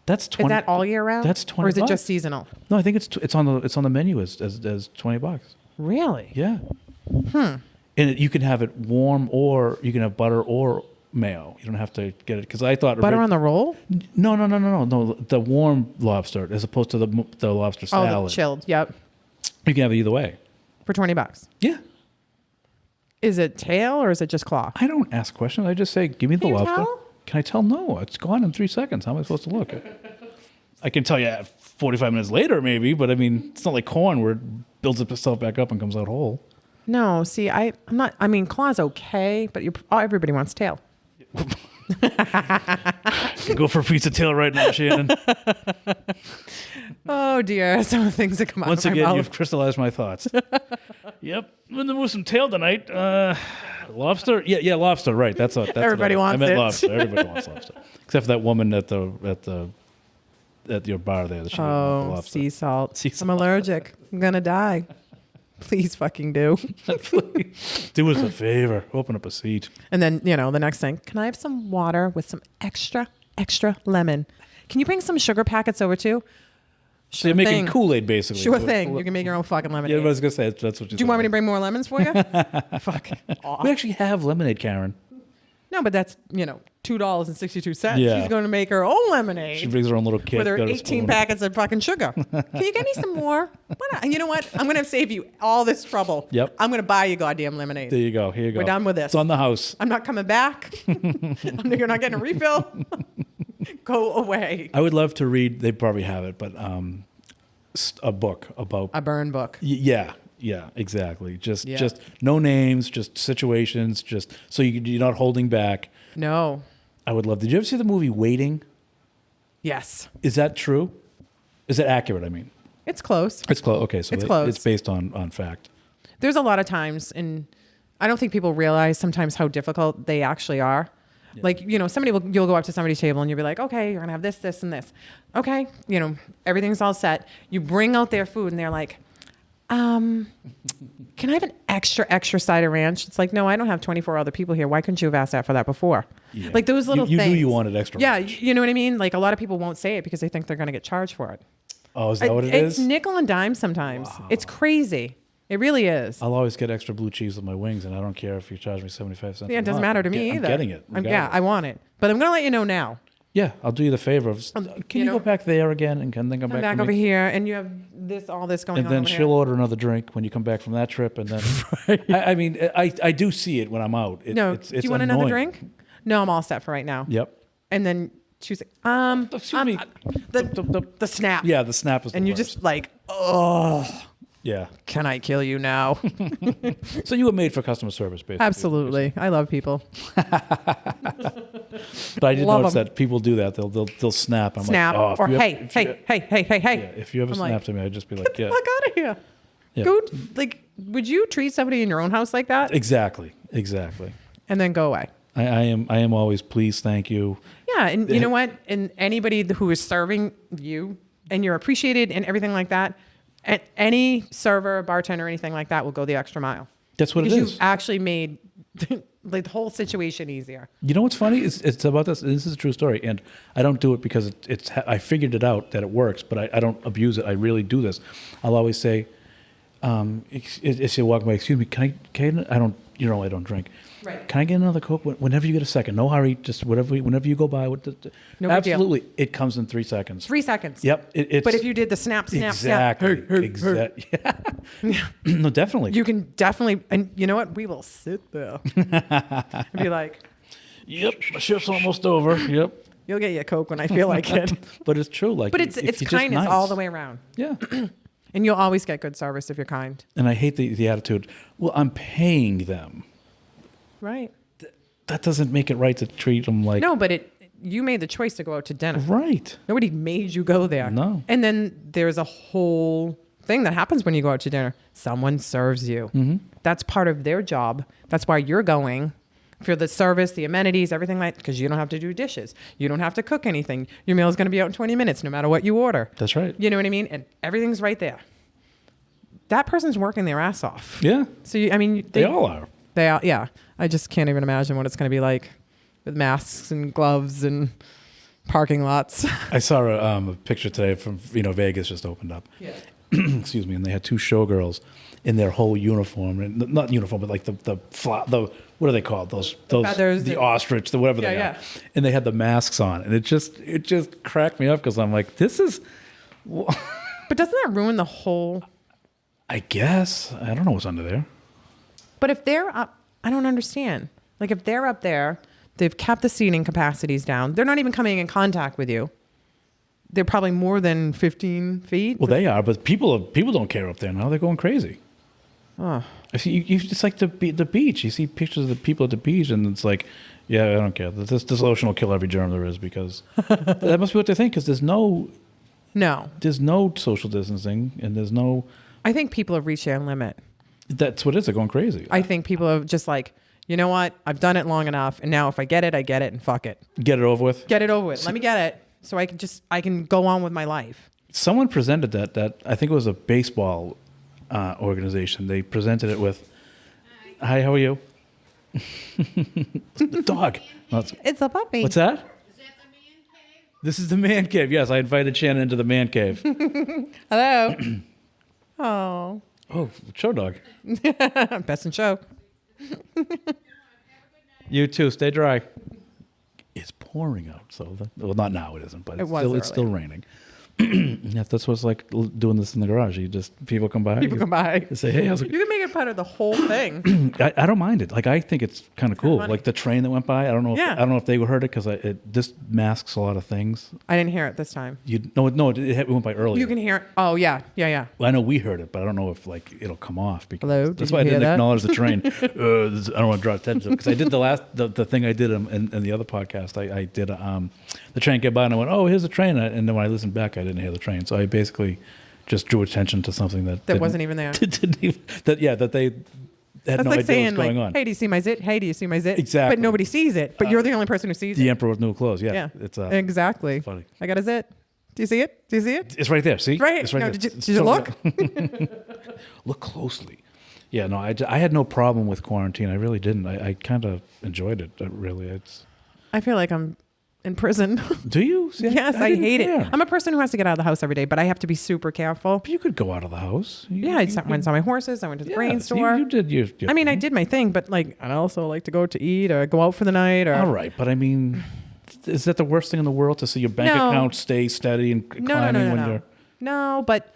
That's 20. Is that all year round? That's $20. Or is it just seasonal? No, I think it's on the menu as $20. Really? Yeah. And you can have it warm, or you can have butter or mayo. You don't have to get it because I thought Butter on the roll? No. The warm lobster as opposed to the lobster salad. Oh, the chilled. Yep. You can have it either way. For $20. Yeah. Is it tail or is it just claw? I don't ask questions. I just say, give me the Can you lobster. tell? Can I tell? No, it's gone in 3 seconds. How am I supposed to look? I can tell you 45 minutes later, maybe, but I mean, it's not like corn where it builds itself back up and comes out whole. No, see, I'm not. I mean, claw's okay, but everybody wants tail. Go for a piece of tail right now, Shannon. Oh dear, some of the things that come out Once of my again, mouth. you've crystallized my thoughts. Yep, I'm gonna move some tail tonight. Lobster? Yeah, lobster. Right. That's Everybody wants I meant it. lobster. Everybody wants lobster, except for that woman at your bar there. That she didn't want the Oh, lobster. sea salt. Sea I'm allergic. I'm gonna die. Please fucking do. Please, do us a favor. Open up a seat. And then, the next thing, can I have some water with some extra lemon? Can you bring some sugar packets over too? So you're making Kool-Aid, basically. Sure thing. You can make your own fucking lemonade. Yeah, I was gonna say that's what you. Do you want me to bring more lemons for you? Fuck. We actually have lemonade, Karen. No, but that's, $2.62. Yeah. She's going to make her own lemonade. She brings her own little kit. With her got a 18 spoon. packets of fucking sugar. Can you get me some more? Why not? And you know what? I'm going to save you all this trouble. Yep. I'm going to buy you goddamn lemonade. There you go. Here you go. We're done with this. It's on the house. I'm not coming back. You're not getting a refill. Go away. I would love to read. They probably have it, but a book about A burn book. Yeah, exactly. Just Yeah. no names, just situations, just so you're not holding back. No. I would love. Did you ever see the movie Waiting? Yes. Is that true? Is it accurate? I mean, It's close. it's close. Okay, so It's close. it's based on fact. There's a lot of times, and I don't think people realize sometimes how difficult they actually are. Yeah. Like, you'll go up to somebody's table and you'll be like, okay, you're going to have this, this, and this. Okay. Everything's all set. You bring out their food and they're like, can I have an extra side of ranch? It's like, no, I don't have 24 other people here. Why couldn't you have asked that for that before? Yeah. Like those little you things. knew you wanted extra. Yeah. ranch. You know what I mean? Like a lot of people won't say it because they think they're going to get charged for it. Oh, is that what it is? It's nickel and dime sometimes. Wow. It's crazy. It really is. I'll always get extra blue cheese with my wings, and I don't care if you charge me 75 cents. Yeah, it doesn't matter to me either. I'm getting it. Yeah, I want it. But I'm going to let you know now. Yeah, I'll do you the favor of. Can you go back there again and then come back over here, and you have all this going on. And then over she'll here. order another drink when you come back from that trip, and then I mean, I do see it when I'm out. Do you want another drink? No, I'm all set for right now. Yep. And then she's like, Excuse me. the snap. Yeah, the snap is. And you're just like, oh. Yeah. Can I kill you now? So you were made for customer service, basically. Absolutely. I love people. But I did Love notice 'em. that people do that. They'll snap. I'm Snap. like, Or if you hey. Yeah, if you ever I'm snap like, to me, I'd just be like, yeah. Fuck out of here. Yeah. Go, would you treat somebody in your own house like that? Exactly. And then go away. I am always please, thank you. Yeah, and you know what? And anybody who is serving you and you're appreciated and everything like that, any server, bartender, anything like that will go the extra mile. That's what because it is. You've actually made the whole situation easier. You know what's funny? It's about this. This is a true story, and I don't do it because it's. I figured it out that it works, but I don't abuse it. I really do this. I'll always say, if you walk by, excuse me, can I don't. I don't drink. Right. Can I get another Coke whenever you get a second? No hurry. Just whenever you go by. No big deal. Absolutely, it comes in 3 seconds. 3 seconds. Yep. It's, but if you did the snap, exactly, exactly. Yeah. No, definitely. You can definitely, and you know what? We will sit there and be like, Yep, my shift's almost over. Yep. You'll get you a Coke when I feel like it. But it's true. Like, But it's if you're just kindness nice. all the way around. Yeah. And you'll always get good service if you're kind. And I hate the attitude. Well, I'm paying them. Right. That doesn't make it right to treat them like. No, but you made the choice to go out to dinner. Right. Nobody made you go there. No. And then there's a whole thing that happens when you go out to dinner. Someone serves you. Mm-hmm. That's part of their job. That's why you're going. For the service, the amenities, everything like, because you don't have to do dishes. You don't have to cook anything. Your meal is going to be out in 20 minutes, no matter what you order. That's right. You know what I mean? And everything's right there. That person's working their ass off. Yeah. So, they all are. They are, yeah. I just can't even imagine what it's going to be like with masks and gloves and parking lots. I saw a picture today from, Vegas just opened up. Yeah. Excuse me. And they had two showgirls in their whole uniform. And not uniform, but like the what are they called? Those feathers, the ostrich, the whatever they are. And they had the masks on. And it just cracked me up because I'm like, this is. But doesn't that ruin the whole? I guess. I don't know what's under there. But if they're up, I don't understand. Like if they're up there, they've kept the seating capacities down. They're not even coming in contact with you. They're probably more than 15 feet. Well, they are, but people don't care up there now. They're going crazy. Oh. I see. It's like the beach. You see pictures of the people at the beach, and it's like, yeah, I don't care. This lotion will kill every germ there is because that must be what they think. Because there's no social distancing, and there's no. I think people have reached their limit. That's what it is. They're going crazy. I think people are just like, you know what? I've done it long enough, and now if I get it, I get it, and fuck it. Get it over with. Get it over with. Let me get it, so I can go on with my life. Someone presented that I think it was a baseball organization. They presented it with, "Hi, how are you?" The dog. No, It's a puppy. what's that? This is the man cave. Yes, I invited Shannon into the man cave. Hello. Oh. Oh, show dog. Best in show. You too. Stay dry. It's pouring out, so well, not now. It isn't, but it's still raining. Yeah, that's what's like doing this in the garage. People come by. People come by. You say, "Hey, how's it?" You can make it part of the whole thing. I don't mind it. Like I think it's kind of cool. funny. Like the train that went by. I don't know. Yeah. I don't know if they heard it because this masks a lot of things. I didn't hear it this time. It went by earlier. You can hear it. Oh, yeah. Yeah. Well, I know we heard it, but I don't know if like it'll come off because Hello? that's Did why you I hear didn't that? acknowledge the train. I don't want to draw attention to it because I did the thing I did in the other podcast. I did the train came by and I went, oh, here's the train, and then when I listened back, I didn't hear the train. So I basically just drew attention to something that wasn't even there. that they had That's no like idea saying, what was going on. hey, do you see my zit? Hey, do you see my zit? Exactly. But nobody sees it. But you're the only person who sees The it. emperor with new clothes. Yeah, Yeah. it's exactly. funny. I got a zit. Do you see it? Do you see it? It's right there. See, Right. It's right No, there. did It's you look? Look closely. Yeah, no, I had no problem with quarantine. I really didn't. I kind of enjoyed it. I feel like I'm in prison. Do you? See, Yes, I didn't hate care. it. I'm a person who has to get out of the house every day, but I have to be super careful. But you could go out of the house. Yeah, I went and saw my horses. I went to the grain Yeah, store. You did. I mean, I did my thing, but like, I also like to go to eat or go out for the night. Or All right, but I mean, is that the worst thing in the world to see your bank No. account stay steady and climbing when you're? No, but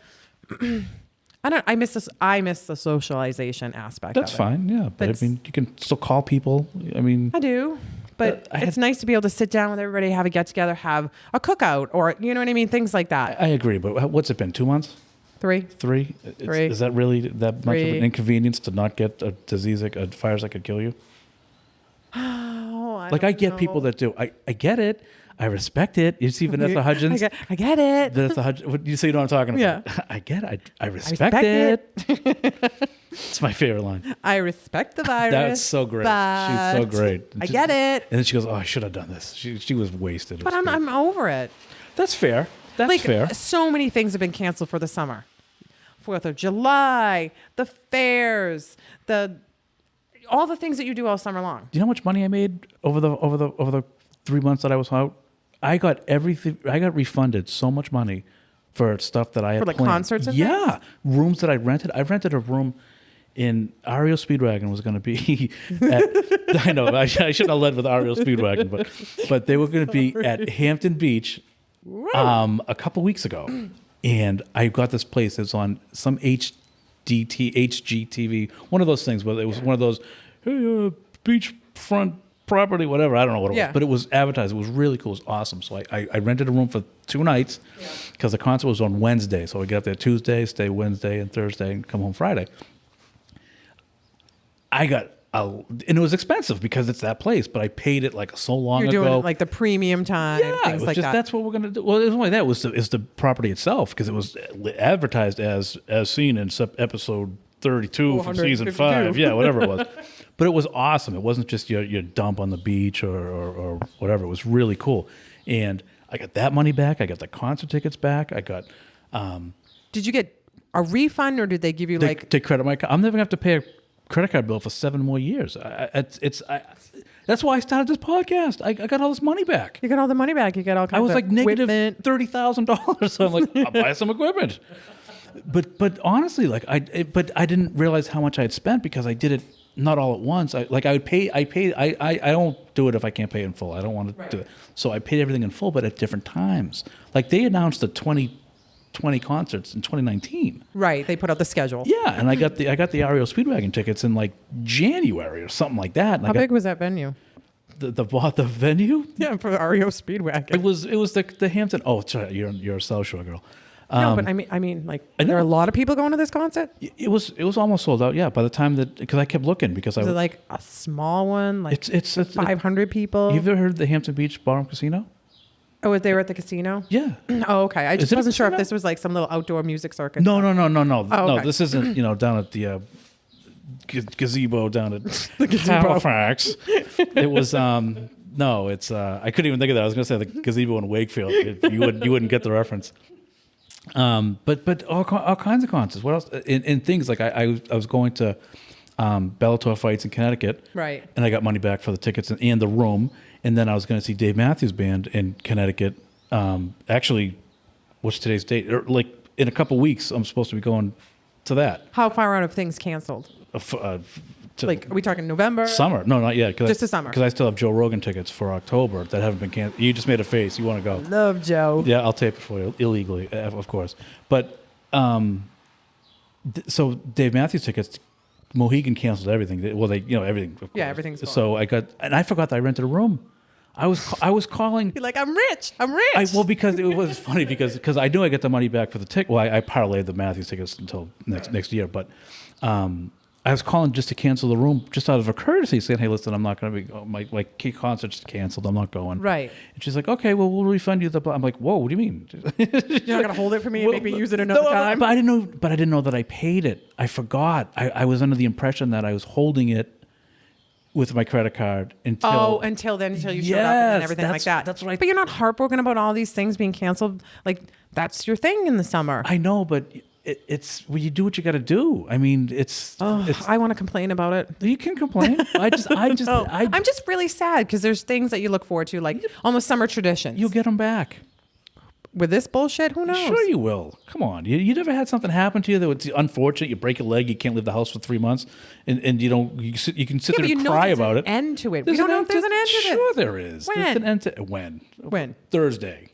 I miss this. I miss the socialization aspect. That's of it. fine. Yeah, but That's- I mean, you can still call people. I mean, I do, but it's nice to be able to sit down with everybody, have a get together, have a cookout, or you know what I mean, things like that. I agree. But what's it been? 2 months? 3. 3? Three. Is that really that much of an 3. inconvenience to not get a disease, like a virus that could kill you? Oh, I get people that do. I get it. I respect it. You see Vanessa Hudgens? I get it. Vanessa Hudgens. What, you say you know what I'm talking about? Yeah. I get it. I respect it. It's my favorite line. I respect the virus. That's so great. But She's so great. I get it. And then she goes, "Oh, I should have done this." She was wasted. But I'm over it. That's fair. That's Like fair. so many things have been canceled for the summer. 4th of July, the fairs, all the things that you do all summer long. Do you know how much money I made over the 3 months that I was out? I got everything. I got refunded so much money for stuff that I had For, like, planned. concerts and yeah, rooms that I rented. I rented a room in REO Speedwagon was going to be at, I know I shouldn't have led with REO Speedwagon, but they were going to be at Hampton Beach a couple weeks ago, and I got this place that's on some HGTV, one of those things where it was one of those, hey, beachfront property, whatever. I don't know what it Yeah. was, but it was advertised. It was really cool. It was awesome. So I rented a room for 2 nights because the concert was on Wednesday. So I get up there Tuesday, stay Wednesday and Thursday, and come home Friday. And it was expensive because it's that place, but I paid it like so long You're ago. doing it like the premium time, Yeah, it things was like just, that. that's what we're gonna do. Well, it was only that. It's the property itself because it was advertised as seen in episode 32 from season 5. Yeah, whatever it was. But it was awesome. It wasn't just your dump on the beach or whatever. It was really cool. And I got that money back. I got the concert tickets back. I got. Did you get a refund or did they give you like? Take credit my. I'm never gonna have to pay a credit card bill for 7 more years. That's why I started this podcast. I got all this money back. You got all the money back. You got all kinds I was of like negative equipment. $30,000. So I'm like, I'll buy some equipment. But honestly, like I didn't realize how much I had spent because I did it not all at once. I don't do it if I can't pay it in full. I don't want to do it. So I paid everything in full, but at different times. Like they announced the 2020 concerts in 2019. Right. They put out the schedule. Yeah, and I got the REO Speedwagon tickets in like January or something like that. And How big was that venue? the venue? Yeah, for the REO Speedwagon. It was the Hampton. Oh, sorry, you're a South Shore girl. No, but I mean, like, I know. there are a lot of people going to this concert. It was almost sold out. Yeah, by the time because I kept looking because Is it like a small one, like it's 500 people? You've ever heard of the Hampton Beach Bar and Casino? Oh, they were at the casino. Yeah. Oh, okay. I Is just it a wasn't sure if casino? this was like some little outdoor music circuit. No. Oh, No, okay. this isn't. Down at the gazebo down at Halifax. It was no. It's I couldn't even think of that. I was going to say the gazebo in Wakefield. You wouldn't get the reference. But all kinds of concerts. What else? In things like I was going to Bellator fights in Connecticut, Right. And I got money back for the tickets and the room. And then I was going to see Dave Matthews Band in Connecticut. Actually, what's today's date? Like in a couple weeks, I'm supposed to be going to that. How far out of things canceled? Like, are we talking November? Summer? No, not yet. Just the summer. Because I still have Joe Rogan tickets for October that haven't been canceled. You just made a face. You want to go? Love Joe. Yeah, I'll tape it for you illegally, of course. But so Dave Matthews tickets, Mohegan canceled everything. Well, everything. Of course. Yeah, everything's gone. So I forgot that I rented a room. I was calling. You're like, I'm rich. I'm rich. Because it was funny because I knew I get the money back for the ticket. Well, I parlayed the Matthews tickets until next year, but. I was calling just to cancel the room, just out of a courtesy, saying, "Hey, listen, I'm not going to be. My key concert's canceled. I'm not going." Right. And she's like, "Okay, well, we'll refund you the." I'm like, "Whoa, what do you mean?" You're not gonna hold it for me and make me use it another time. But I didn't know. But I didn't know that I paid it. I forgot. I was under the impression that I was holding it with my credit card until. Until you showed up and everything like that. That's right. But you're not heartbroken about all these things being canceled. Like that's your thing in the summer. I know, but. It's well, you do what you got to do. I mean, it's. I want to complain about it. You can complain. I'm just really sad because there's things that you look forward to, like almost summer traditions. You'll get them back. With this bullshit, who knows? Sure you will. Come on. You never had something happen to you that was unfortunate? You break a leg, you can't leave the house for 3 months, and you can sit there and cry about it. There's an end to it. There's we don't an know end if there's an end to it. Sure there is. When? There's an end to when? When? Thursday.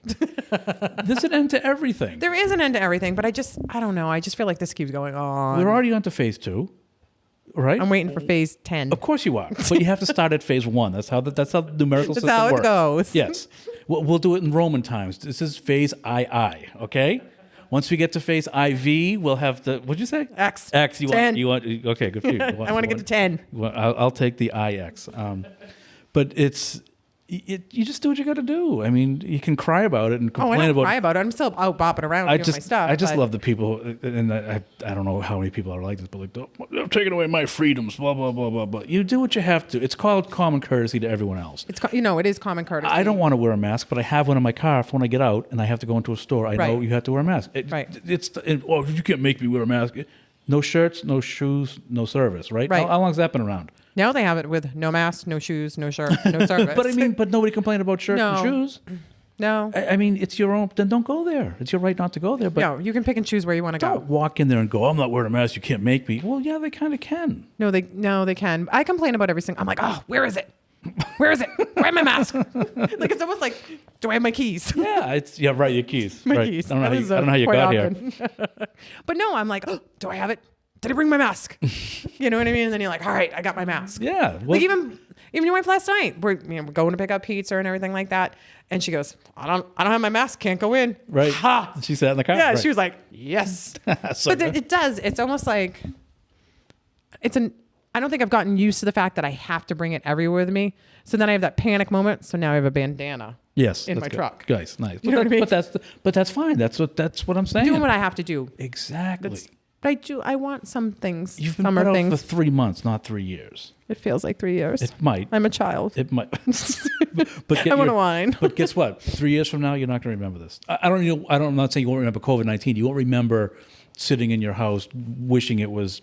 There's an end to everything. There is an end to everything, but I don't know. I just feel like this keeps going on. We're already on to phase 2. Right? I'm waiting for phase 10. Of course you are. But you have to start at phase 1. That's how the numerical system how it works. goes. Yes. We'll do it in Roman times. This is phase II, okay? Once we get to phase IV, we'll have the, what'd you say? X. X. 10. Okay, good for you. I want to get to 10. I'll take the IX. But you just do what you got to do. I mean, you can cry about it and complain I don't about cry about it. I'm still out bopping around doing my stuff. I just but- love the people, and I don't know how many people are like this, but like, they're taking away my freedoms, blah, blah, blah, blah, blah. You do what you have to. It's called common courtesy to everyone else. it is common courtesy. I don't want to wear a mask, but I have one in my car for when I get out and I have to go into a store. I know Right. you have to wear a mask. Right. You can't make me wear a mask. No shirts, no shoes, no service, right? Right. How long's that been around? Now they have it with no mask, no shoes, no shirt, no service. But nobody complained about shirts and No. shoes. No. I mean, it's your own. Then don't go there. It's your right not to go there. But No, you can pick and choose where you want to don't go. walk in there and go, "I'm not wearing a mask. You can't make me." Well, yeah, they kind of can. No, they can. I complain about everything. I'm like, oh, where is it? Where is it? Where am my mask? Like it's almost like, do I have my keys? Yeah, right. Your keys. My right. keys. I don't know how you Quite got here. often. But no, I'm like, oh, do I have it? Did I bring my mask? You know what I mean? And then you're like, all right, I got my mask. Yeah. Well, Like even Even your wife last night, we're going to pick up pizza and everything like that. And she goes, I don't have my mask. Can't go in. Right. Ha! She sat in the car. Yeah. Right. She was like, yes. So But good. it does. It's almost like I don't think I've gotten used to the fact that I have to bring it everywhere with me. So then I have that panic moment. So now I have a bandana. Yes, in that's my good. truck. Nice, nice. You know what I mean? But that's fine. That's what I'm saying. Doing what I have to do. Exactly. But I want some things. You've been summer put out things. for 3 months, not 3 years. It feels like 3 years. It might. I'm a child. It might. But I want a wine. But guess what? 3 years from now, you're not going to remember this. I don't know. I'm not saying you won't remember COVID-19. You won't remember sitting in your house wishing it was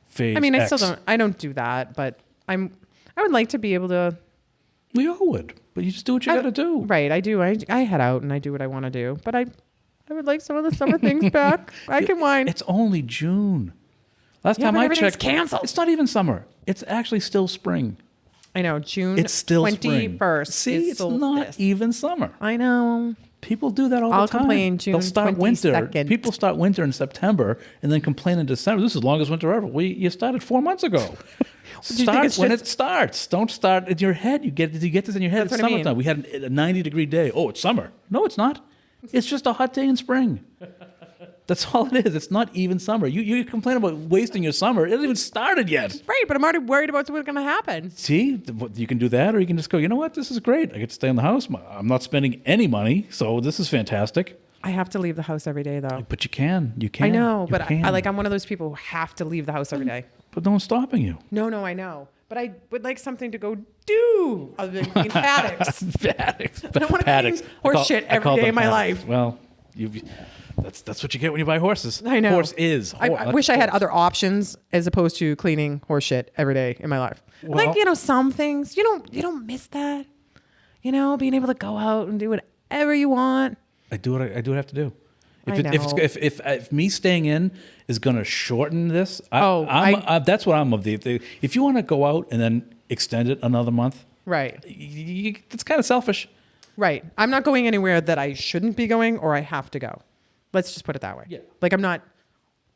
phase I mean, X. I don't do that, but I would like to be able to. We all would, but you just do what you got to do. Right, I do. I head out and I do what I want to do, but I would like some of the summer things back. I can whine. It's only June. Last Yeah, time but I everything's checked, canceled. it's not even summer. It's actually still spring. I know June. It's still spring. 21st. See, is it's not solstice. even summer. I know. People do that all I'll the time. complain June They'll start winter. 22nd. People start winter in September and then complain in December. This is the longest winter ever. You started 4 months ago. you think Start it's when just- it starts. Don't start in your head. You get this in your head. That's It's what I mean. summertime. We had a 90-degree day. Oh, it's summer. No, it's not. It's just a hot day in spring. That's all it is. It's not even summer. You complain about wasting your summer. It hasn't even started yet. Right, but I'm already worried about what's going to happen. See, you can do that, or you can just go, you know what? This is great. I get to stay in the house. I'm not spending any money, so this is fantastic. I have to leave the house every day, though. But you can. You can. I know, You but can. I'm one of those people who have to leave the house every day. But no one's stopping you. No, I know. But I would like something to go do other than clean paddocks. Paddocks. I don't want to Paddocks. clean horse shit I every call day them of my paddocks. life. Well, that's what you get when you buy horses. I know. Horse is. I wish I had other options as opposed to cleaning horse shit every day in my life. Well- Like, some things you don't miss that. Being able to go out and do whatever you want. I do what I have to do. I know. If me staying in is going to shorten this, that's what I'm of the. If you want to go out and then extend it another month, Right. it's kind of selfish. Right. I'm not going anywhere that I shouldn't be going or I have to go. Let's just put it that way. Yeah. Like I'm not.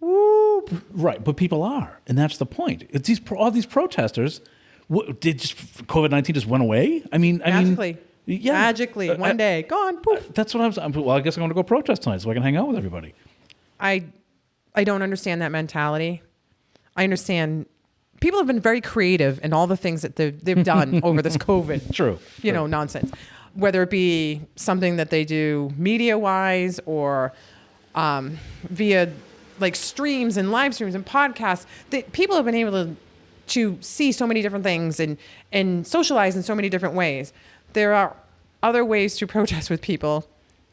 Whoop. Right, but people are, and that's the point. It's all these protesters. Did COVID-19 just went away? Magically. Yeah, Magically. One day. Gone. Poof. That's what I'm. Well, I guess I'm going to go protest tonight so I can hang out with everybody. I don't understand that mentality. I understand people have been very creative in all the things that they've done over this COVID. True. Nonsense. Whether it be something that they do media-wise or via like streams and live streams and podcasts, people have been able to see so many different things and socialize in so many different ways. There are other ways to protest with people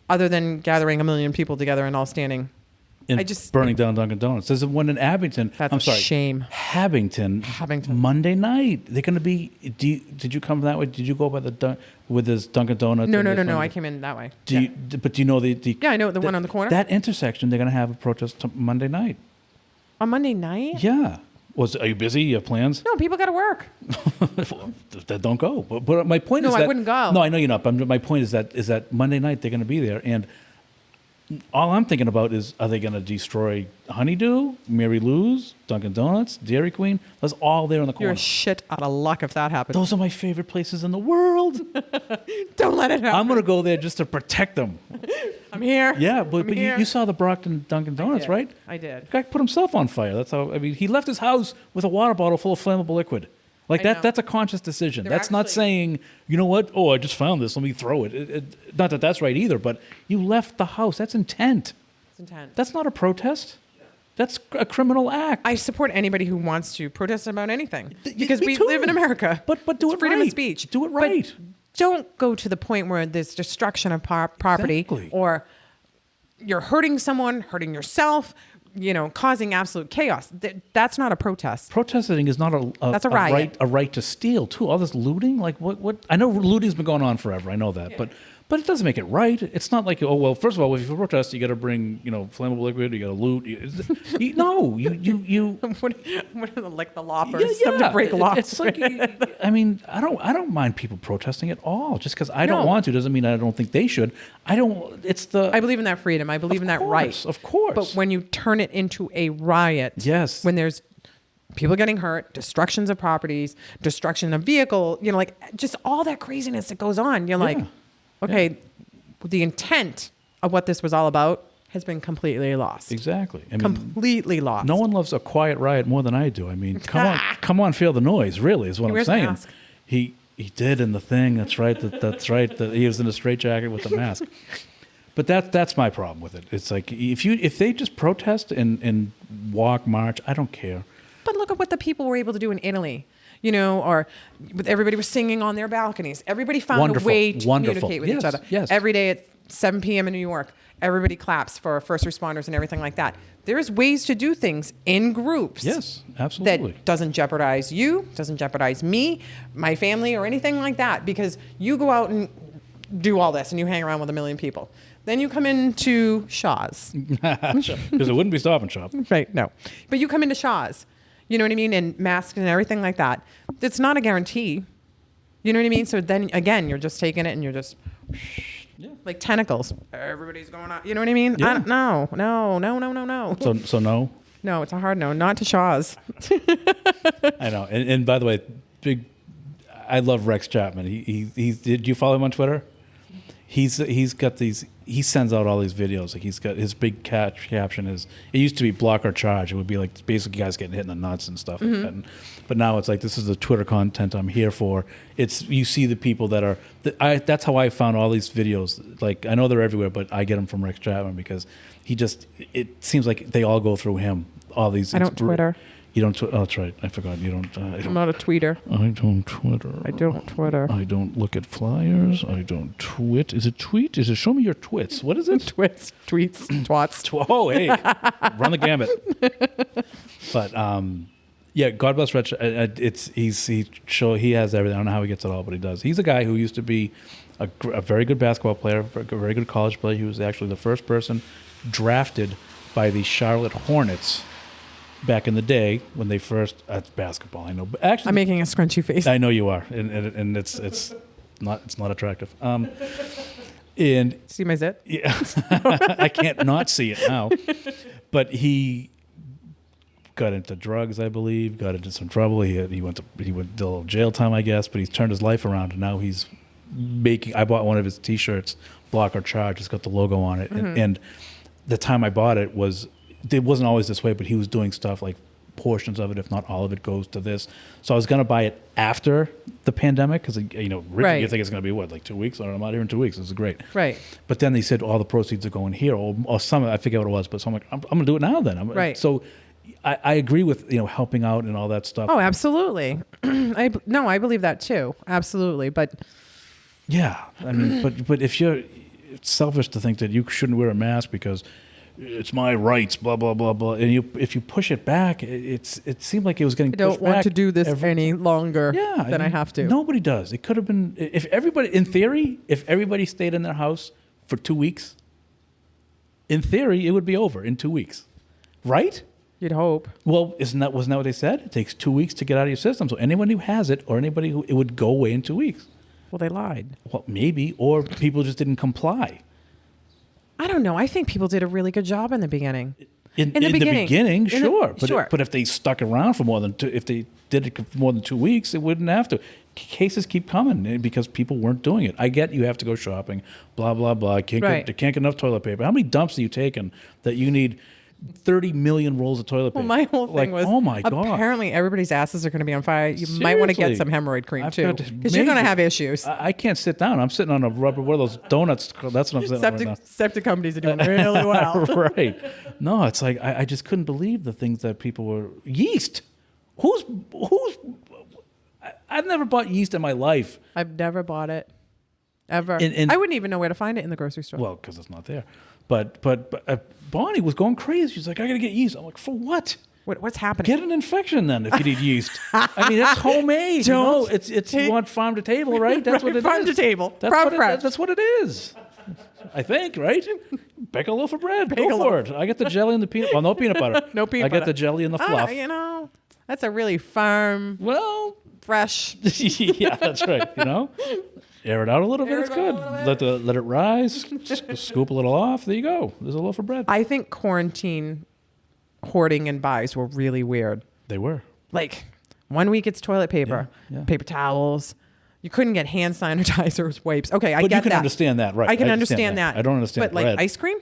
other than gathering 1 million people together and all standing. Burning down Dunkin' Donuts. There's one in Abington. That's I'm sorry, a shame. Habington. Monday night. They're going to be. Did you come that way? Did you go by with this Dunkin' Donuts? No. I came in that way. But do you know the? Yeah, I know the one on the corner. That intersection. They're going to have a protest Monday night. On Monday night? Yeah. Are you busy? You have plans? No, people got to work. That don't go. But my point is No, that I wouldn't go. No, I know you're not. But my point is that Monday night they're going to be there, and all I'm thinking about is, are they going to destroy Honeydew, Mary Lou's, Dunkin' Donuts, Dairy Queen? That's all there in the corner. You're shit out of luck if that happens. Those are my favorite places in the world. Don't let it happen. I'm going to go there just to protect them. I'm here. Yeah, but here. you saw the Brockton Dunkin' Donuts, did. right? I did. The guy put himself on fire. That's how. He left his house with a water bottle full of flammable liquid. Like I that. know. That's a conscious decision. They're That's not actually- saying, you know what? Oh, I just found this. Let me throw it. Not that that's right either. But you left the house. That's intent. It's intent. That's not a protest. That's a criminal act. I support anybody who wants to protest about anything because me we too. live in America. But do It's it freedom right. of speech. Do it But right. don't go to the point where there's destruction of property Exactly. or you're hurting someone, hurting yourself, causing absolute chaos. That's not a protest. Protesting is not That's a riot. A right to steal too. All this looting, like what? I know looting's been going on forever. I know that, but it doesn't make it right. It's not like, oh well. First of all, if you protest, you got to bring flammable liquid. You got to loot. No, you. What are like the loppers? Yeah, Them to break laws. It's like, I don't mind people protesting at all. Just because I don't No. want to doesn't mean I don't think they should. I believe in that freedom. I believe in that right. Of course. But when you turn it into a riot, Yes. when there's people getting hurt, destructions of properties, destruction of vehicle, like just all that craziness that goes on. You're like, okay, the intent of what this was all about has been completely lost. Exactly. I mean, completely lost. no one loves a quiet riot more than I do. I mean, come on, feel the noise. Really, is what I'm Where's the saying. mask? He did in the thing. That's right. That's right. That he was in a straitjacket with the mask. But that's my problem with it. It's like if they just protest and walk, march, I don't care. But look at what the people were able to do in Italy. Or everybody was singing on their balconies. Everybody found a way to communicate with each other. Yes. Every day at 7 p.m. in New York, everybody claps for first responders and everything like that. There's ways to do things in groups. Yes, absolutely. That doesn't jeopardize you, doesn't jeopardize me, my family, or anything like that. Because you go out and do all this and you hang around with a million people. Then you come into Shaw's. Because it wouldn't be Stop and Shop. Right, no. But you come into Shaw's. You know what I mean? And masks and everything like that. It's not a guarantee. You know what I mean? So then, again, you're just taking it and you're just like tentacles. Everybody's going on. You know what I mean? Yeah. No. So no? No, it's a hard no. Not to Shaw's. I know. And by the way, I love Rex Chapman. Did you follow him on Twitter? He's got these. He sends out all these videos. Like he's got his big caption is. It used to be block or charge. It would be like basically guys getting hit in the nuts and stuff like that. But now it's like this is the Twitter content I'm here for. It's you see the people that are. That's how I found all these videos. Like I know they're everywhere, but I get them from Rex Chapman because he just. It seems like they all go through him. All these. I don't Twitter. You don't. Oh, that's right. I forgot. You don't. I'm not a tweeter. I don't Twitter. I don't Twitter. I don't look at flyers. I don't twit. Is it tweet? Is it show me your twits? What is it? Tweets, twats. Oh, hey, run the gamut. But yeah, God bless Rich. He has everything. I don't know how he gets it all, but he does. He's a guy who used to be a very good basketball player, a very good college player. He was actually the first person drafted by the Charlotte Hornets. Back in the day when they first that's basketball, I know, but actually I'm making a scrunchy face. I know you are, and it's not attractive. And See my zit? yeah, I can't not see it now. But he got into drugs, I believe, got into some trouble. He went to a little jail time, I guess. But he's turned his life around, and now he's making. I bought one of his T-shirts, Block or Charge. It's got the logo on it, and the time I bought it was. It wasn't always this way, but he was doing stuff like portions of it, if not all of it, goes to this. So I was going to buy it after the pandemic because, Ricky, Right. you think it's going to be, like 2 weeks? I'm out here in 2 weeks. This is great. Right. But then they said all the proceeds are going here, or some, I forget what it was, but so I'm like, I'm going to do it now then. Right. So I agree with, helping out and all that stuff. Oh, absolutely. I believe that too. Absolutely. But Yeah. I mean, but if it's selfish to think that you shouldn't wear a mask because it's my rights, blah blah blah blah. And if you push it back, it seemed like it was getting. I don't pushed want back to do this any longer than I have to. Nobody does. It could have been if everybody, in theory, if everybody stayed in their house for 2 weeks. In theory, it would be over in 2 weeks, right? You'd hope. Well, wasn't that what they said? It takes 2 weeks to get out of your system. So anyone who has it, or anybody who it would go away in 2 weeks. Well, they lied. Well, maybe, or people just didn't comply. I don't know. I think people did a really good job in the beginning. In the beginning, sure. Sure. But if they stuck around for more than if they did it for more than 2 weeks, it wouldn't have to. Cases keep coming because people weren't doing it. I get you have to go shopping, blah blah blah. Can't get enough toilet paper. How many dumps are you taking that you need 30 million rolls of toilet paper? Well, my whole thing was, oh my god! Apparently, everybody's asses are going to be on fire. You might want to get some hemorrhoid cream too, because you're going to have issues. I can't sit down. I'm sitting on a rubber. What are those donuts? That's what I'm sitting on right now. Septic companies are doing really well. Right. No, it's like I just couldn't believe the things that people were yeast. Who's I've never bought yeast in my life. I've never bought it, ever. And I wouldn't even know where to find it in the grocery store. Well, because it's not there. But Bonnie was going crazy. She's like, I got to get yeast. I'm like, for what? What's happening? Get an infection then if you need yeast. I mean, it's homemade. It's you want farm to table, right? That's what it is. Farm to table. That's what it is. I think, right? Bake a loaf of bread. Go for it. I get the jelly and the peanut. Well, no peanut butter. No peanut butter. I get the jelly and the fluff. That's a really farm. Well, fresh. Yeah, that's right. Air it out a little bit. It's good. Let it rise. Scoop a little off. There you go. There's a loaf of bread. I think quarantine hoarding and buys were really weird. They were. Like 1 week it's toilet paper, Yeah. paper towels. You couldn't get hand sanitizers, wipes. Okay, I But get you can that. understand that, right? I can understand understand that. I don't understand But like bread. ice cream?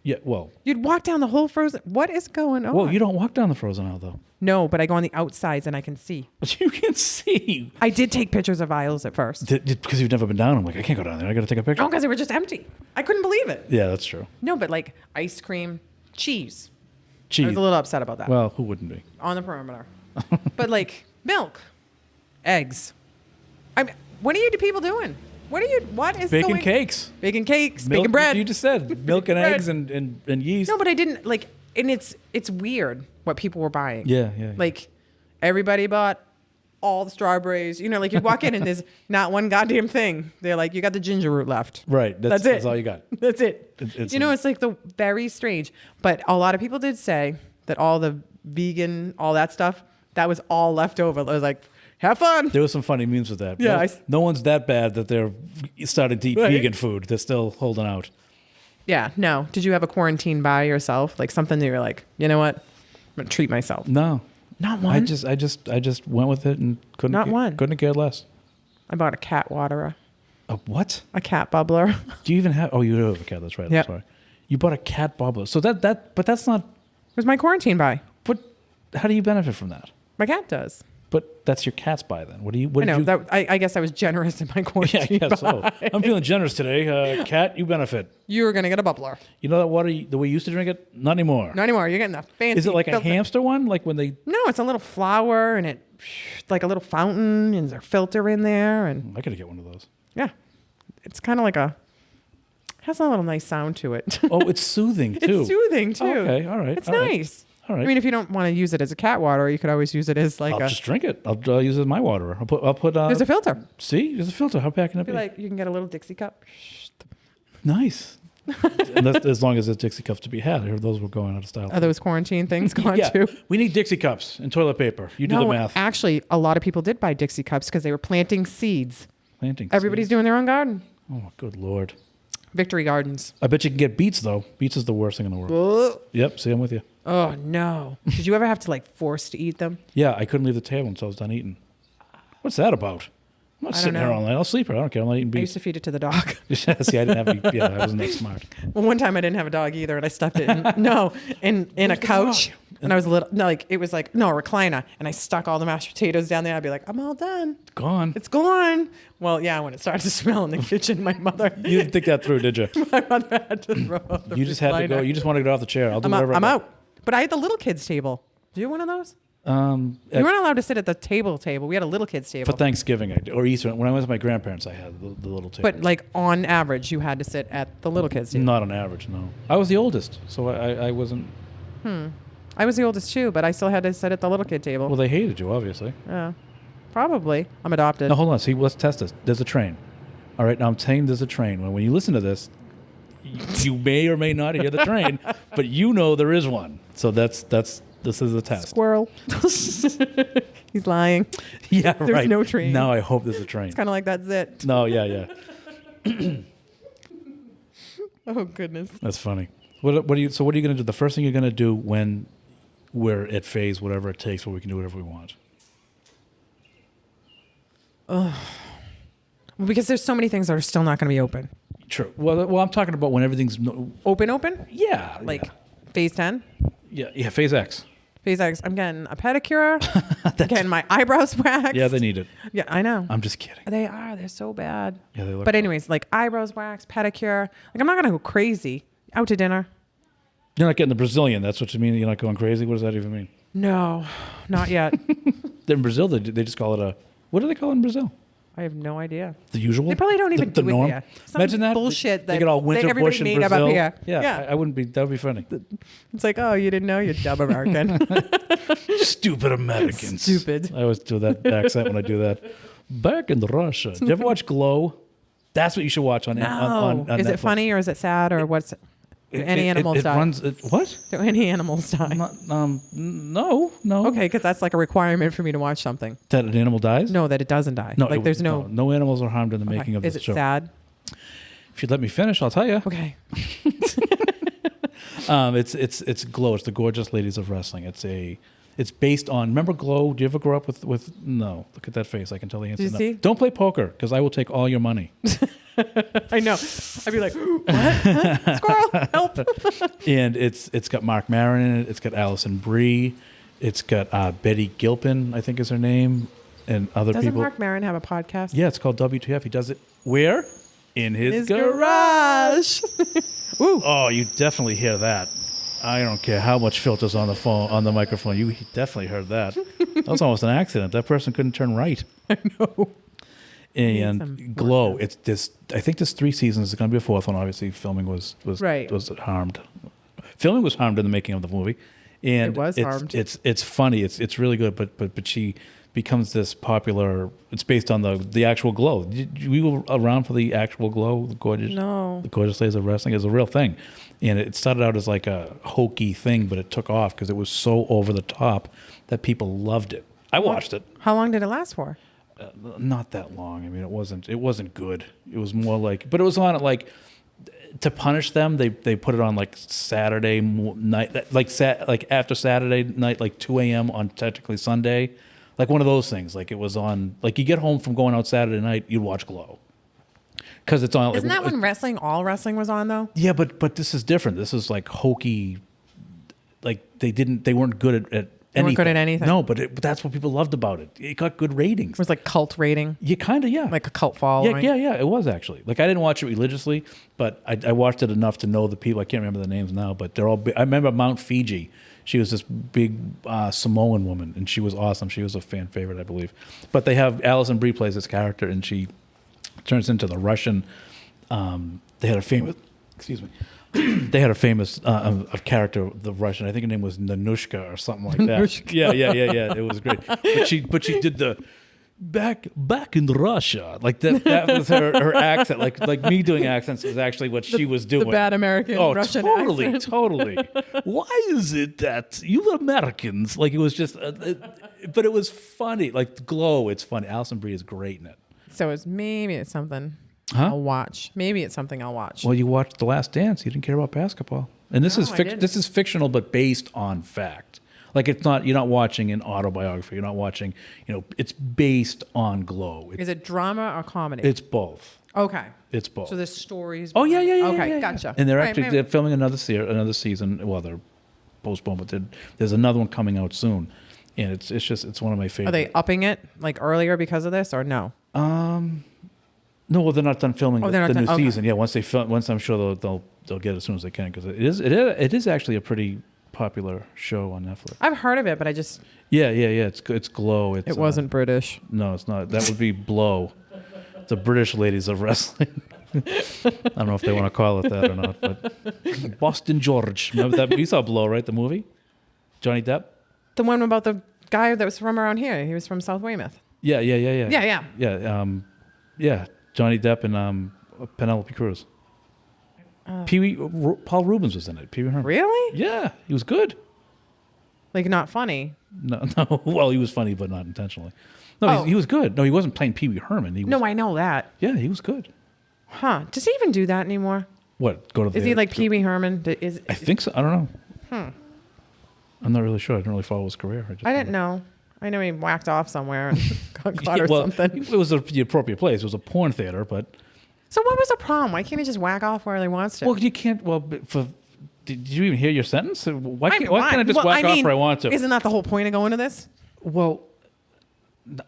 Yeah, well, You'd walk down the whole frozen. What is going on? you don't walk down the frozen aisle though. No, but I go on the outsides and I can see. But you can see. I did take pictures of aisles at first. Because you've never been down. I'm like, I can't go down there. I got to take a picture. Oh, because they were just empty. I couldn't believe it. Yeah, that's true. No, but like ice cream, cheese. I Cheese. was a little upset about that. Well, who wouldn't be? On the perimeter. But like milk, eggs. I mean, what are you people doing? What is Baking going? cakes. Baking cakes, Milk, baking bread. You just said milk and Bread. eggs and yeast. No, but I didn't like, and it's weird what people were buying. Yeah. Like everybody bought all the strawberries. You know, like you walk in and there's not one goddamn thing. They're like, you got the ginger root left. Right. That's it. That's all you got. That's it. It's It's like the very strange. But a lot of people did say that all the vegan, all that stuff, that was all left over. I was like, have fun. There was some funny memes with that. Yeah, No one's that bad that they're starting to eat Right. vegan food. They're still holding out. Yeah, no. Did you have a quarantine by yourself? Like something that you're like, you know what? I'm gonna treat myself. No. Not one. I just went with it and couldn't. Not one. Couldn't have cared less. I bought a cat waterer, A what? a cat bubbler. Do you even have? Oh, you do have a cat. That's right. Yeah. I'm sorry. You bought a cat bubbler. So but that's not. It was my quarantine buy. But how do you benefit from that? My cat does. But that's your cat's buy then. What do you? What I know. did you? I guess I was generous in my Yeah, quarantine I guess so. buy. I'm feeling generous today. Cat, you benefit. You were gonna get a bubbler. You know that water the way you used to drink it? Not anymore. Not anymore. You're getting the fancy. Is it like a filter. hamster one? Like when they? No, it's a little flower and it like a little fountain and there's a filter in there and I gotta get one of those. yeah, it's kind of like has a little nice sound to it. Oh, it's soothing too. It's soothing too. Okay, all right. It's all right. nice. All right. I mean, if you don't want to use it as a cat water, you could always use it as like I'll a. just drink it. I'll use it as my water. I'll put. There's a filter. See, there's a filter. How bad can it be? Like you can get a little Dixie cup. Nice. And that's, as long as there's Dixie cups to be had. I heard those were going out of style. Are those quarantine things gone yeah, too? we need Dixie cups and toilet paper. You do No, the math. actually, a lot of people did buy Dixie cups because they were planting seeds. Planting. Everybody's seeds. doing their own garden. Oh, good lord. Victory Gardens. I bet you can get beets though. Beets is the worst thing in the world. Oh Yep. See, I'm with you. no! Did you ever have to like force to eat them? Yeah, I couldn't leave the table until I was done eating. What's that about? I'm not I don't sitting here know. all night. I'll sleep here. I don't care. I'm not eating I used beets. to feed it to the dog. See, I didn't have any. Yeah, I wasn't that smart. Well, one time I didn't have a dog either, and I stuffed it in a couch, and I was a recliner, and I stuck all the mashed potatoes down there. I'd be like, I'm all done. Gone. It's gone. Well, yeah, when it started to smell in the kitchen, my mother You didn't think that through, did you? had to throw out the You just had to go. recliner. You just wanted to get off the chair. I'll do I'm out. whatever. I'm out. But I had the little kids table. Do you have one of those? You weren't allowed to sit at the table. We had a little kids table. For Thanksgiving I did, or Easter. When I went with my grandparents, I had the little table. But like on average, you had to sit at the little kids table. Not on average, no. I was the oldest, so I wasn't. I was the oldest too, but I still had to sit at the little kid table. Well, they hated you, obviously. Yeah, probably. I'm adopted. Now hold on. See, let's test this. There's a train. All right. Now I'm saying there's a train. When you listen to this, you may or may not hear the train, but you know there is one. So this is the test. Squirrel. He's lying. Yeah, There's right. no train. Now I hope there's a train. It's kind of like that's it. No, yeah. Oh goodness. That's funny. What are you going to do? The first thing you're going to do when we're at phase whatever it takes, where we can do whatever we want. Well, because there's so many things that are still not going to be open. True. Well, I'm talking about when everything's Open? yeah, Like phase 10? yeah, phase X. Phase X. I'm getting a pedicure. I'm getting my eyebrows waxed. Yeah, they need it. Yeah, I know. I'm just kidding. They are. They're so bad. Yeah, they look. But anyways, like eyebrows waxed, pedicure. Like I'm not going to go crazy. Out to dinner. You're not getting the Brazilian. That's what you mean. You're not going crazy. What does that even mean? No, not yet. In Brazil, they just call it a. What do they call it in Brazil? I have no idea. The usual. They probably don't even the do norm. it here. Some Imagine that bullshit They that get all winter everybody bush in made Brazil. up here. Yeah, Yeah. I wouldn't be. That would be funny. It's like, oh, you didn't know, you dumb American. Stupid Americans. Stupid. I always do that accent when I do that. Back in Russia. Do you ever watch Glow? That's what you should watch on No. on Is Netflix. it funny or is it sad or what's it? Do any animals it die? runs. What? Do any animals die? No. Okay, because that's like a requirement for me to watch something. That an animal dies? No, that it doesn't die. No. Like there's no. no animals are harmed in the Okay. making of Is this it show. sad? If you'd let me finish, I'll tell you. Okay. It's Glow. It's the Gorgeous Ladies of Wrestling. It's based on. Remember Glow? Do you ever grow up with? No. Look at that face. I can tell the answer. Did you see? Don't play poker because I will take all your money. I know. I'd be like, what? Huh? Squirrel, help. And it's got Mark Maron in it. It's got Allison Brie. It's got Betty Gilpin, I think is her name, and other Doesn't people. Mark Maron have a podcast? Yeah, it's called WTF. He does it where? In his garage. Ooh. Oh, you definitely hear that. I don't care how much filters on the phone, on the microphone. You definitely heard that. That was almost an accident. That person couldn't turn right. I know. And Glow. It's this. I think there's 3 seasons. There's going to be a 4th one. Obviously, filming was harmed. Filming was harmed in the making of the movie, and it was harmed. It's funny. It's really good. But she becomes this popular. It's based on the actual Glow. We were around for the actual Glow. The gorgeous days of wrestling is a real thing, and it started out as like a hokey thing, but it took off because it was so over the top that people loved it. I watched it. How long did it last for? Not that long. I mean, it wasn't good. It was more like, but it was on at like, to punish them. They put it on like Saturday night, like after Saturday night, like 2 a.m. on technically Sunday, like one of those things. Like it was on, like you get home from going out Saturday night, you'd watch Glow. Because it's on. Isn't that when all wrestling was on though? Yeah, but this is different. This is like hokey. Like they weren't good at. They weren't good at anything. No, but that's what people loved about it. It got good ratings. It was like cult rating. You kind of, yeah. Like a cult following. Yeah, it was actually. Like I didn't watch it religiously, but I watched it enough to know the people. I can't remember the names now, but they're all big. I remember Mount Fiji. She was this big Samoan woman, and she was awesome. She was a fan favorite, I believe. But they have Allison Brie plays this character, and she turns into the Russian. They had a famous, excuse me. They had a famous a character, the Russian. I think her name was Nanushka or something like that. Yeah. It was great. But she did the back in Russia, like that. That was her accent. Like me doing accents was actually what she was doing. The bad American Russian accent. Totally. Why is it that you Americans like it was just? But it was funny. Like Glow, it's funny. Allison Brie is great in it. So maybe it's something. Huh? I'll watch. Maybe it's something I'll watch. Well, you watched The Last Dance. You didn't care about basketball, and this is fictional, but based on fact. Like it's not. You're not watching an autobiography. You're not watching. It's based on Glow. Is it drama or comedy? It's both. Okay. It's both. So there's stories. Oh yeah. Okay, gotcha. And they're filming another season. Well, they're postponed, but there's another one coming out soon, and it's one of my favorites. Are they upping it like earlier because of this or no? No, well, they're not done filming the new season. Okay. Yeah, once I'm sure they'll get it as soon as they can because it is actually a pretty popular show on Netflix. I've heard of it, but I just yeah. It's Glow. It wasn't British. No, it's not. That would be Blow. The British ladies of wrestling. I don't know if they want to call it that or not, but Boston George. Remember that? You saw Blow, right? The movie. Johnny Depp. The one about the guy that was from around here. He was from South Weymouth. Yeah. Yeah. Johnny Depp and Penelope Cruz. Paul Rubens was in it. Pee Wee Herman. Really? Yeah, he was good. Like not funny. No. Well, he was funny, but not intentionally. No, he was good. No, he wasn't playing Pee Wee Herman. No, I know that. Yeah, he was good. Huh? Does he even do that anymore? What? Go to the? Is he like Pee Wee Herman? I think so. I don't know. I'm not really sure. I didn't really follow his career. I didn't know. I know he whacked off somewhere and got caught or something. It was the appropriate place. It was a porn theater, but. So what was the problem? Why can't he just whack off where he wants to? Well, you can't. Well, did you even hear your sentence? Why can't I just whack off where I want to? Isn't that the whole point of going to this? Well,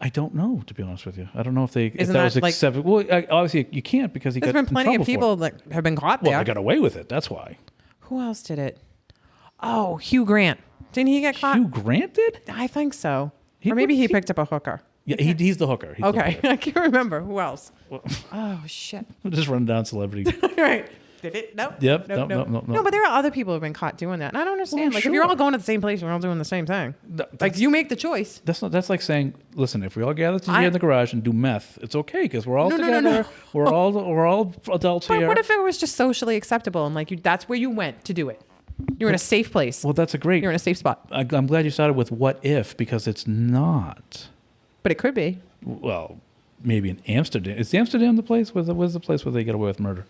I don't know, to be honest with you. I don't know if that was like, accepted. Well, obviously you can't because there's been plenty of people that have been caught there. Well, they got away with it. That's why. Who else did it? Oh, Hugh Grant. Didn't he get caught? Hugh Grant did? I think so. Or maybe he picked up a hooker. Yeah, he's the hooker. He's okay, the hooker. I can't remember. Who else? Oh, shit. We'll just run down celebrity. Right. Did it? No. Yep. Nope. No, but there are other people who've been caught doing that. And I don't understand. Well, like, sure. if you're all going to the same place, you're all doing the same thing. Like, you make the choice. That's like saying, listen, if we all gather together in the garage and do meth, it's okay because we're all together. No. We're all adults but here. What if it was just socially acceptable and like that's where you went to do it? You're in a safe place. Well, that's a great. You're in a safe spot. I'm glad you started with what if because it's not. But it could be. Well, maybe in Amsterdam. Is Amsterdam the place? Where's the place where they get away with murder?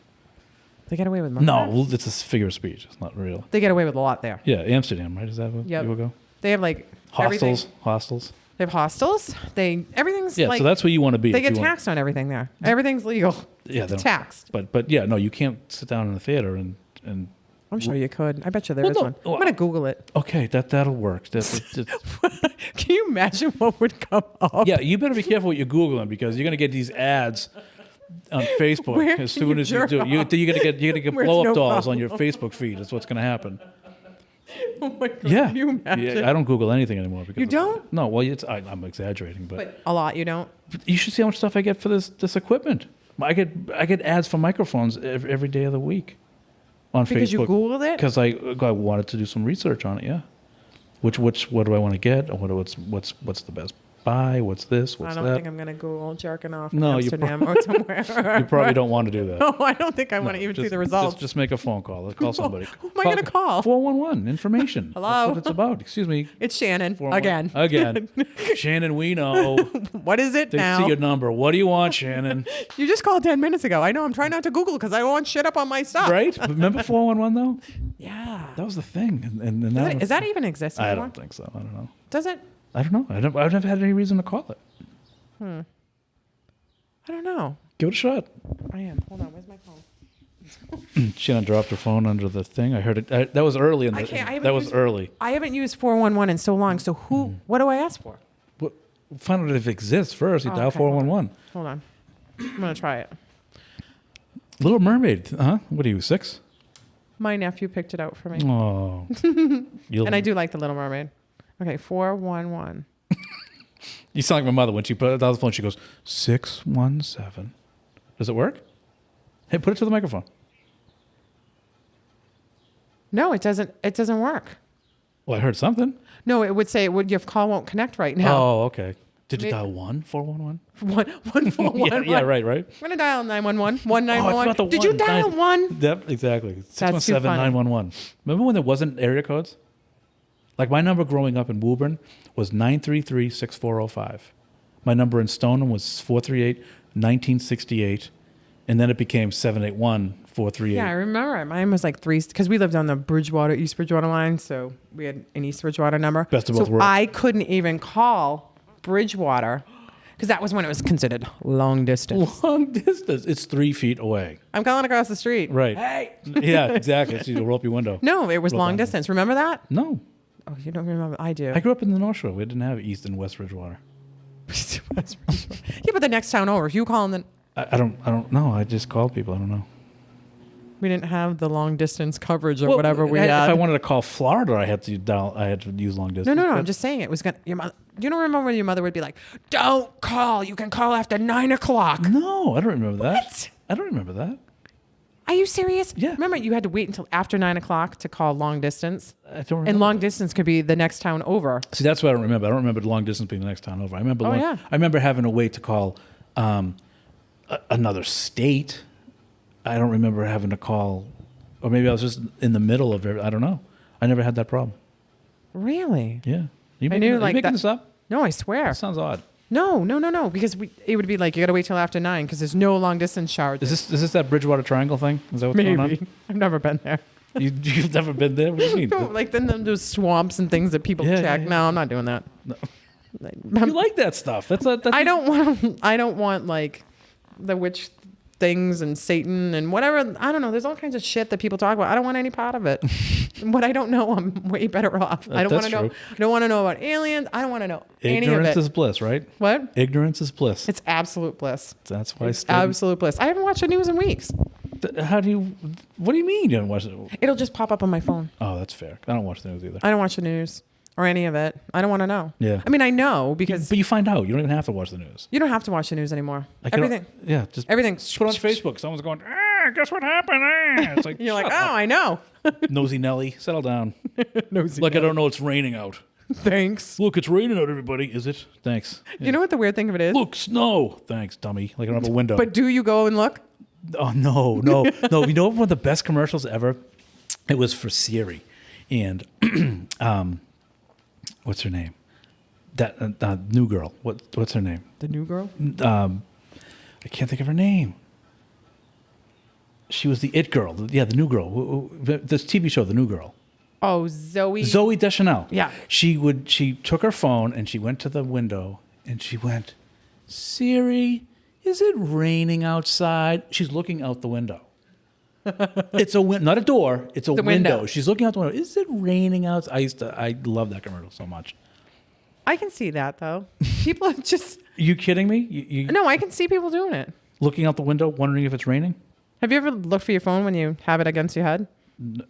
They get away with murder? No, it's a figure of speech. It's not real. They get away with a lot there. Yeah, Amsterdam, right? Is that where people go? They have like Everything. Hostels. They have hostels. Everything's Yeah, like, so that's where you want to be. they if you get want- taxed on everything there. Everything's legal. Yeah, they don't- taxed. But yeah, no, you can't sit down in the theater and I'm sure you could. I bet you there Well, is no, one. well, I'm gonna Google it. okay, that'll work. Can you imagine what would come up? Yeah, you better be careful what you're googling because you're gonna get these ads on Facebook Where as can soon you as you jerk do. You're gonna get Where's blow up no dolls on problem? your Facebook feed. That's what's gonna happen. Oh my God. Yeah. Can you imagine? Yeah, I don't Google anything anymore. Because You of- don't? No, well, I'm exaggerating, but A lot. You don't. you should see how much stuff I get for this equipment. I get ads for microphones every day of the week on Facebook. Because you Googled it? Because I wanted to do some research on it. Yeah. What do I want to get? Or what's the best buy? What's this? What's I don't that? think I'm gonna Google jerking off No, in you Amsterdam or somewhere. You probably don't want to do that. No, I don't think I want to even see the results. Just make a phone call. Let's call somebody. Who am I gonna call? 411 information. Hello? That's what it's about. Excuse me. It's Shannon 411. again. Again. Shannon, we know. What is it They now? see your number. What do you want, Shannon? You just called 10 minutes ago. I know. I'm trying not to Google because I don't want shit up on my stuff. Right? Remember 411 though? Yeah. That was the thing. And Does now that, is that even exist I anymore? don't think so. I don't know. Does it? I don't know. I've never had any reason to call it. I don't know. Give it a shot. I am. Hold on. Where's my phone? Shannon dropped her phone under the thing. I heard it. That was early. I haven't That was used- early. I haven't used 411 in so long. So what do I ask for? What, find out if it exists first. You dial okay. 411. Hold on. I'm going to try it. Little Mermaid. Huh? What are you, 6? My nephew picked it out for me. Oh. And I do like The Little Mermaid. Okay, 411. You sound like my mother when she put it on the phone. She goes 617. Does it work? Hey, put it to the microphone. No, it doesn't. It doesn't work. Well, I heard something. No, it would say your call won't connect right now. Oh, okay. Did you May- dial 411? 141. Yeah, right. I'm gonna dial 911. Oh, I 1911. forgot the Did you one. dial one? Yep, exactly. too 617 funny. 911. Remember when there wasn't area codes? Like my number growing up in Woburn was 933-6405. My number in Stoneham was 438-1968. And then it became 781-438. Yeah, I remember. Mine was like 3 because we lived on the East Bridgewater line, so we had an East Bridgewater number. Best of both worlds. I couldn't even call Bridgewater because that was when it was considered long distance. Long distance. It's 3 feet away. I'm calling across the street. Right. Hey. Yeah, exactly. So you roll up your window. No, it was Roll long down. distance. Remember that? No. Oh, you don't remember? I do. I grew up in the North Shore. We didn't have East and West Bridgewater. Yeah, but the next town over. If you call them, I don't know. I just called people. I don't know. we didn't have the long distance coverage or whatever we If had. I wanted to call Florida, I had to use long distance. No. But- I'm just saying it was gonna. Your mother. You don't remember when your mother would be like, "Don't call. You can call after 9 o'clock." No, I don't remember that. What? I don't remember that. Are you serious? Yeah. Remember, you had to wait until after 9 o'clock to call long distance, I don't remember. and long distance could be the next town over. See, that's what I don't remember. I don't remember the long distance being the next town over. I remember. Yeah. I remember having to wait to call another state. I don't remember having to call, or maybe I was just in the middle of it. I don't know. I never had that problem. Really? Yeah. You I making, knew are you like making that. this up? No, I swear. That sounds odd. No, because it would be like you got to wait till after 9 because there's no long distance charge. Is this that Bridgewater Triangle thing? Is that what's going Maybe. on? I've never been there. You've never been there? What do you mean? No, like then there's swamps and things that people Yeah, check. yeah. No, I'm not doing that. You like that stuff? That's I don't want like the witch things and Satan and whatever. I don't know. There's all kinds of shit that people talk about. I don't want any part of it. What I don't know, I'm way better off. I don't want That's to know. true. I don't want to know about aliens. I don't want to know any of Ignorance it. is bliss, right? What? Ignorance is bliss. It's absolute bliss. That's why. It's absolute bliss. I haven't watched the news in weeks. How do you? What do you mean you don't watch it? It'll just pop up on my phone. Oh, that's fair. I don't watch the news either. I don't watch the news or any of it. I don't want to know. Yeah. I mean, I know because But you find out. You don't even have to watch the news. you don't have to watch the news anymore. Like, you don't- Everything. Yeah, just Everything. put on Facebook. Someone's going, guess what happened? It's like, You're like, shut oh, up. I know. Nosy Nelly, settle down. Nosy Like I don't know it's raining out. Thanks. Look, it's raining out, everybody. Is it? Thanks. You know what the weird thing of it is? Look, snow. Thanks, dummy. Like I don't have a window. But do you go and look? Oh no. You know one of the best commercials ever? It was for Siri, and what's her name? That new girl. What's her name? The new girl? I can't think of her name. She was the it girl. The new girl. This TV show, The New Girl. Oh, Zoe. Zoe Deschanel. Yeah. She took her phone and she went to the window and she went, Siri, is it raining outside? She's looking out the window. It's a not a door. It's a window. She's looking out the window. Is it raining outside? I love that commercial so much. I can see that though. People are just. Are you kidding me? You No, I can see people doing it. looking out the window, wondering if it's raining? Have you ever looked for your phone when you have it against your head?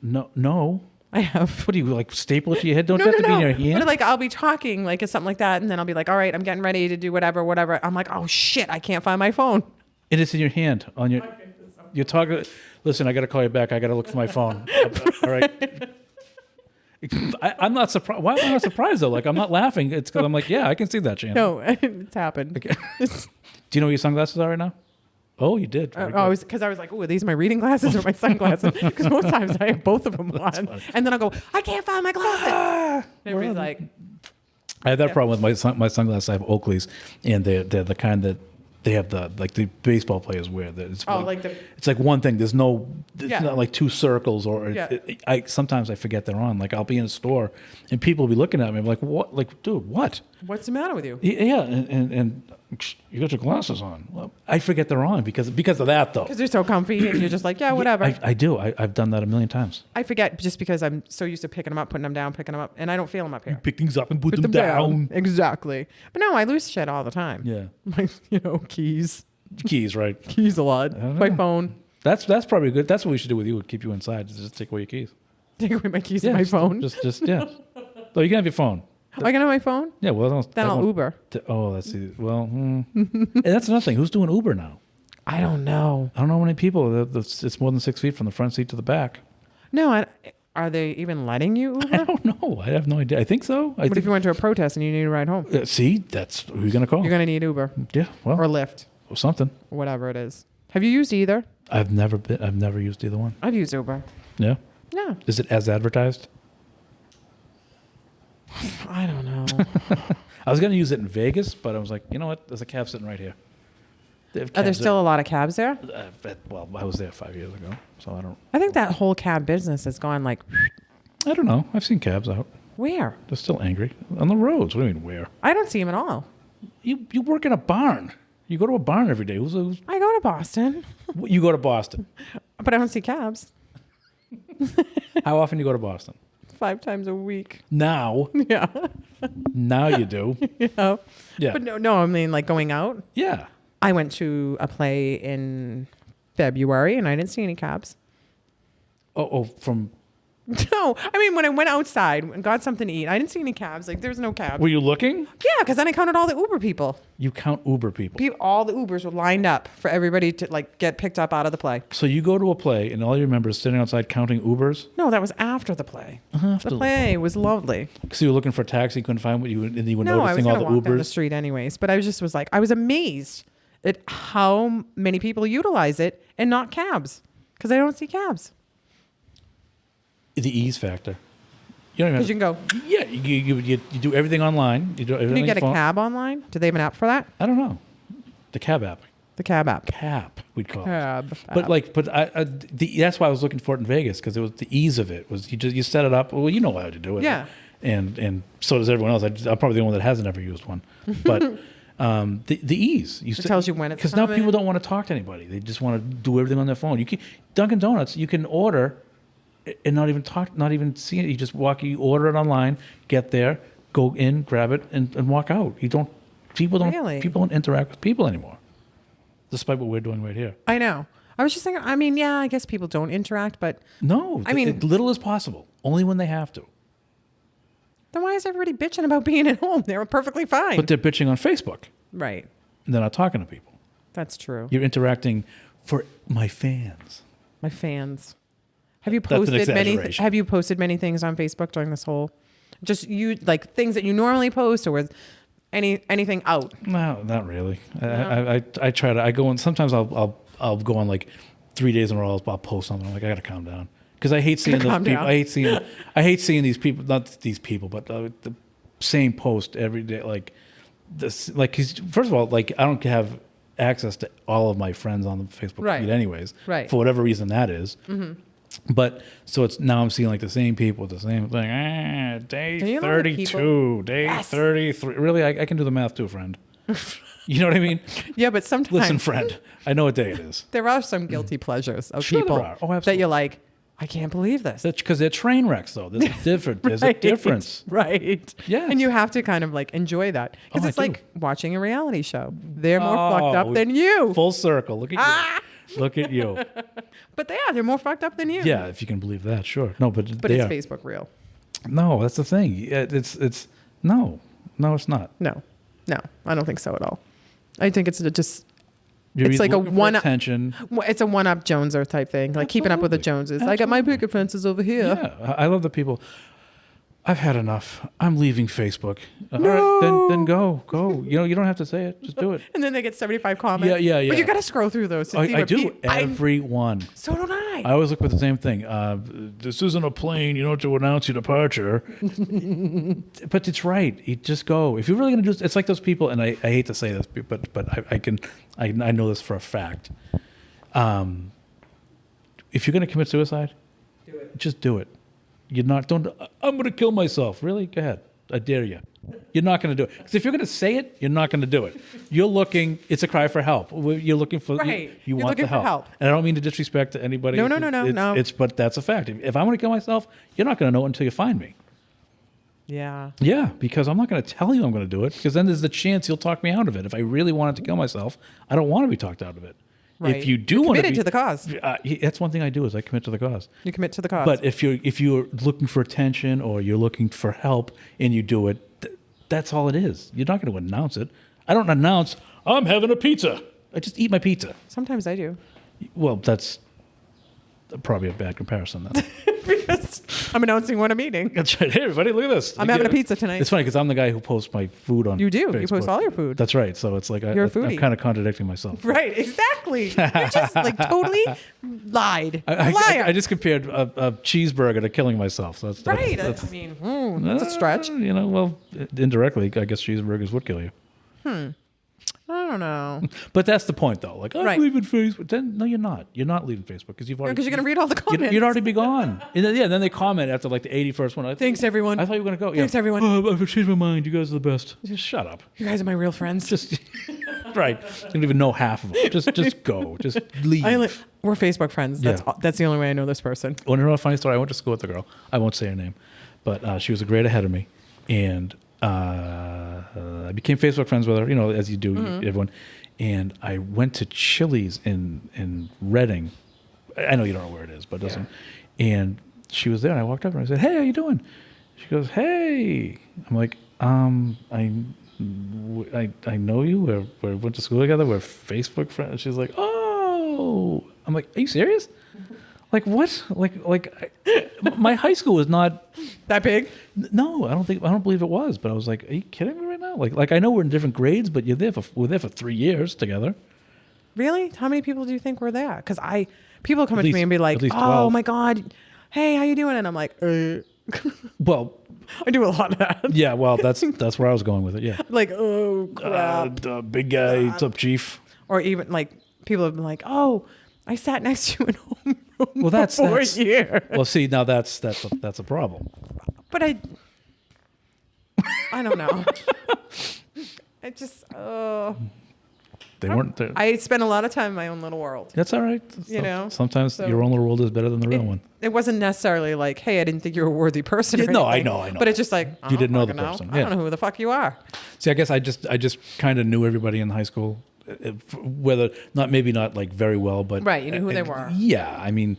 No. I have. What do you like? Staple it to your head? Don't No, you have no, to no. be in your hand? But like I'll be talking like it's something like that, and then I'll be like, all right, I'm getting ready to do whatever. I'm like, oh shit, I can't find my phone. And it's in your hand on your. You're talking. Listen, I got to call you back. I got to look for my phone. All right. I'm not surprised. Why am I not surprised though? Like I'm not laughing. It's because I'm like, yeah, I can see that, Shannon. No, it's happened. Okay. Do you know what your sunglasses are right now? Oh, you did. Very good. Because I was like, oh, are these my reading glasses or my sunglasses? Because most times I have both of them on. And then I'll go, I can't find my glasses. Everybody's like, I have that problem with my sunglasses. I have Oakleys, and they're the kind that they have the baseball players wear. That it's like one thing. There's no, it's not like two circles or. Yeah. I sometimes I forget they're on. Like I'll be in a store, and people will be looking at me. I'm like, what? Like, dude, what? what's the matter with you? Yeah, and you got your glasses on. Well, I forget they're on because of that though. Because they're so comfy and you're just like, yeah, whatever. I do. I've done that a million times. I forget just because I'm so used to picking them up, putting them down, picking them up, and I don't feel them up here. Pick things up and put them down. Exactly. But no, I lose shit all the time. Yeah. My, keys. Keys, right? Keys a lot. My phone. That's probably good. That's what we should do with you. Would keep you inside. Just take away your keys. Take away my keys and my phone. Just yeah. So you can have your phone. I can have my phone? Yeah. Well, Then I'll Uber. Let's see. Well, and that's another thing. Who's doing Uber now? I don't know. I don't know how many people. It's more than 6 feet from the front seat to the back. No, are they even letting you Uber? I don't know. I have no idea. I think so. What if you went to a protest and you need a ride home? See, that's who you're gonna call. You're going to need Uber Yeah. Well, or Lyft, or something. or whatever it is. Have you used either? I've never used either one. I've used Uber. Yeah. Yeah. Is it as advertised? I don't know. I was going to use it in Vegas, but I was like, you know what? There's a cab sitting right here. Are there still a lot of cabs there? Well, I was there 5 years ago, so I don't. I think that whole cab business has gone like, I don't know. I've seen cabs out. where? They're still angry on the roads. What do you mean where? I don't see them at all. You work in a barn. You go to a barn every day. I go to Boston, You go to Boston. but I don't see cabs How often do you go to Boston? 5 times a week. Now. Yeah. Now you do. Yeah. Yeah. But no, I mean like going out. Yeah. I went to a play in February and I didn't see any cabs. Oh, from. No, I mean when I went outside and got something to eat, I didn't see any cabs. Like there's no cabs. Were you looking? Yeah, because then I counted all the Uber people. You count Uber people. All the Ubers were lined up for everybody to like get picked up out of the play. So you go to a play and all you remember is sitting outside counting Ubers? No, that was after the play. After The play was lovely. So you were looking for a taxi, couldn't find what and you were No, I was noticing all going the to walk down the Ubers? street anyways, but I was like, I was amazed at how many people utilize it and not cabs because I don't see cabs. The ease factor. You don't even. Because you can go. Yeah, you do everything online. You do everything Can you on get a your phone. cab online? Do they have an app for that? I don't know. The cab app. The cab app. Cab, we'd call it. Cab. But app. that's why I was looking for it in Vegas because it was the ease of it. Was you set it up? Well, you know how to do it. Yeah. And so does everyone else. I'm probably the only one that hasn't ever used one. But the ease. It tells you when it's because now coming. people don't want to talk to anybody. They just want to do everything on their phone. Dunkin' Donuts. You can order and not even talk, not even see it. You just you order it online, get there, go in, grab it, and walk out. People don't interact with people anymore, despite what we're doing right here. I know. I was just thinking, I mean, yeah, I guess people don't interact, but No, I mean- little as possible, only when they have to. then why is everybody bitching about being at home? They were perfectly fine. But they're bitching on Facebook, Right. and they're not talking to people. That's true. You're interacting for my fans. My fans. Have you That's an posted many? exaggeration. Have you posted many things on Facebook during this whole? Just you like things that you normally post, or with anything out? No, not really. I try to. I go on. Sometimes I'll go on like 3 days in a row. I'll post something. I'm like, I gotta calm down because I hate seeing those Calm people. down. I hate seeing these people. Not these people, but the same post every day. Like this. Like, 'cause first of all, like I don't have access to all of my friends on the Facebook Right. feed, anyways. Right. For whatever reason that is. But so it's now I'm seeing like the same people, the same thing. Day you know the 32, people- day Yes. 33. Really, I can do the math too, friend. You know what I mean? Yeah, but sometimes Listen, friend, I know what day it is. there are some guilty pleasures of Sure there people are. Oh, that absolutely. you're like, I can't believe this. That's because they're train wrecks, though. There's a different. There's a Right. difference. Right. Yes. And you have to kind of like enjoy that. Because Oh, I it's do. like watching a reality show. They're more fucked Oh, up than you. Full circle. Look at you. Look at you. But they're more fucked up than you. Yeah, if you can believe that, sure. No, but But they it's are. Facebook real. No, that's the thing. It's no, it's not. No, I don't think so at all. I think it's just You're It's like a looking for one- attention. it's a one-up Joneser type thing, like keeping up with the Absolutely. Joneses. I got my picket fences over here. Yeah, I love the people. I've had enough. I'm leaving Facebook. All right, then go. You know, you don't have to say it. Just do it. And then they get 75 comments. Yeah. But you got to scroll through those. To see I what do. I- Every one. So don't I. I always look for the same thing. This isn't a plane. You don't have to announce your departure. But it's right. You just go. If you're really going to do, it's like those people. And I hate to say this, but I know this for a fact. If you're going to commit suicide, do it. Just do it. You're not. Don't. I'm going to kill myself. Really? Go ahead. I dare you. You're not going to do it. Because if you're going to say it, you're not going to do it. You're looking. It's a cry for help. You're looking for. Right. You You're want looking the for help. help. And I don't mean to disrespect anybody. No. It's but that's a fact. If I'm going to kill myself, you're not going to know it until you find me. Yeah. Yeah, because I'm not going to tell you I'm going to do it. Because then there's the chance you'll talk me out of it. If I really wanted to kill myself, I don't want to be talked out of it. Right. If you do You're want committed to the cause. That's one thing I do is I commit to the cause. You commit to the cause. But if you're looking for attention or you're looking for help and you do it, that's all it is. You're not going to announce it. I don't announce I'm having a pizza. I just eat my pizza. Sometimes I do. Well, that's probably a bad comparison. Then. Because I'm announcing what I'm eating. That's right. Hey, everybody, look at this. I'm having a pizza tonight. It's funny because I'm the guy who posts my food on. You do. You Facebook. post all your food. That's right. So it's like You're a I'm foodie. kind of contradicting myself. Right, exactly. You just like totally lied. A liar. I just compared a cheeseburger to killing myself. So that's right. That's, I mean, that's a stretch. You know, well, indirectly, I guess cheeseburgers would kill you. I don't know. But that's the point, though. Like, I'm Right. leaving Facebook. Then no, you're not. You're not leaving Facebook because you've already. Because you're going to read all the comments. You'd already be gone. And then they comment after like the 81st one. Thanks, everyone. I thought you were going to go. Thanks, everyone. Oh, I've changed my mind. You guys are the best. Just shut up. You guys are my real friends. Just right. You don't even know half of them. Just go. Just leave. We're Facebook friends. That's Yeah. that's the only way I know this person. Want to know a funny story? I went to school with the girl. I won't say her name, but she was a grade ahead of me, and I became Facebook friends with her. You know, as you do, everyone. And I went to Chili's in Reading. I know you don't know where it is, but it doesn't. And she was there, and I walked up and I said, "Hey, how you doing?" She goes, "Hey." I'm like, I know you. We went to school together. We're Facebook friends." She's like, "Oh." I'm like, "Are you serious?" Like what? My high school was not That big? No, I don't believe it was. But I was like, "Are you kidding me right now?" Like I know we're in different grades, but we're there for 3 years together. Really? How many people do you think were there? Because people come up to least- me and be like, at least "Oh 12. my god, hey, how you doing?" And I'm like, Well, I do a lot of that. yeah. Well, that's where I was going with it. Yeah. Like, oh crap. Big guy, what's up, chief? Or even like people have been like, "Oh, I sat next to you in homeroom Well, that's for a year." Well, see, now that's a problem. But I don't know. I just, They weren't there. I spent a lot of time in my own little world. That's all right. You know, sometimes so- your own little world is better than the real one. It wasn't necessarily like, "Hey, I didn't think you were a worthy person." Or Yeah, no, I anything. know. But it's just like, You didn't know the fucking person, I yeah. don't know who the fuck you are. See, I guess I just kind of knew everybody in high school, whether maybe not like very well, but Right, you knew who they were. Yeah, I mean,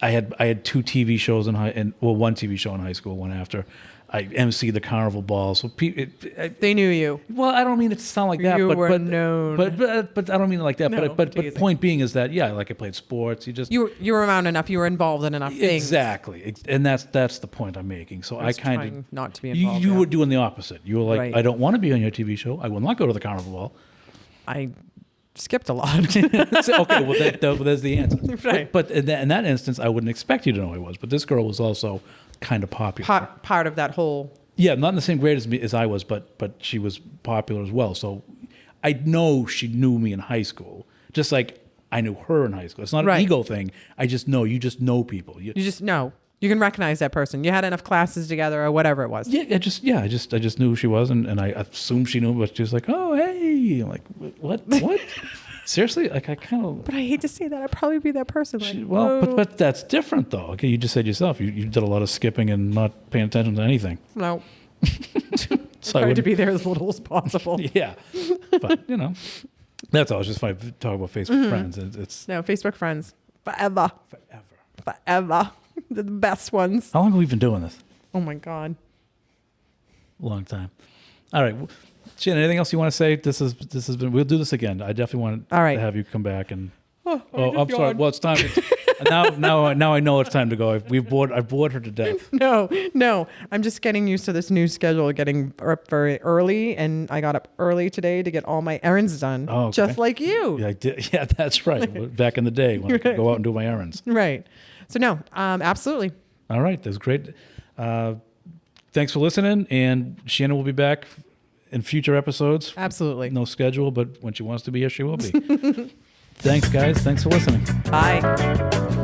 I had 2 TV shows in one TV show in high school, one after. I emceed the carnival ball, so They knew you. well, I don't mean it to sound like that, You but were but, known. but I don't mean it like that. No, but teasing. point being is that I played sports. You were around enough. You were involved in enough things. Exactly, and that's the point I'm making. So I was kind trying of not to be involved, You yeah. were doing the opposite. You were like, Right. I don't want to be on your TV show. I will not go to the carnival ball. I skipped a lot. So, okay, well, there's the answer. Right. But in that instance, I wouldn't expect you to know who I was. But this girl was also kind of popular. Part of that whole. Yeah, not in the same grade as I was, but she was popular as well. So I know she knew me in high school. Just like I knew her in high school. It's not Right. an ego thing. I just know. You just know people. You just know. You can recognize that person. You had enough classes together or whatever it was. I just knew who she was, and I assumed she knew, but she was like, "Oh, hey," I'm like, "What? Seriously?" Like I kind of. But I hate to say that. I'd probably be that person. Like, But that's different though. Okay, you just said yourself. You did a lot of skipping and not paying attention to anything. no. So I Tried to wouldn't- be there as little as possible. Yeah, but that's all. It's just fun to talk about Facebook friends. It's No, Facebook friends. Forever. forever. Forever. They're the best ones. How long have we been doing this? Oh my God. A long time. All right, Shannon. Anything else you want to say? This has been. We'll do this again. I definitely want All right. to have you come back and. Oh, I'm sorry. Well, it's time. Now I know it's time to go. I've bored her to death. No. I'm just getting used to this new schedule, getting up very early, and I got up early today to get all my errands done. Oh, okay. Just like you. Yeah, I did. Yeah, that's right. Back in the day when I could go out and do my errands. Right. So no, absolutely. All right, that's great. Thanks for listening, and Shannon will be back in future episodes. Absolutely. No schedule, but when she wants to be here, she will be. Thanks, guys. Thanks for listening. Bye.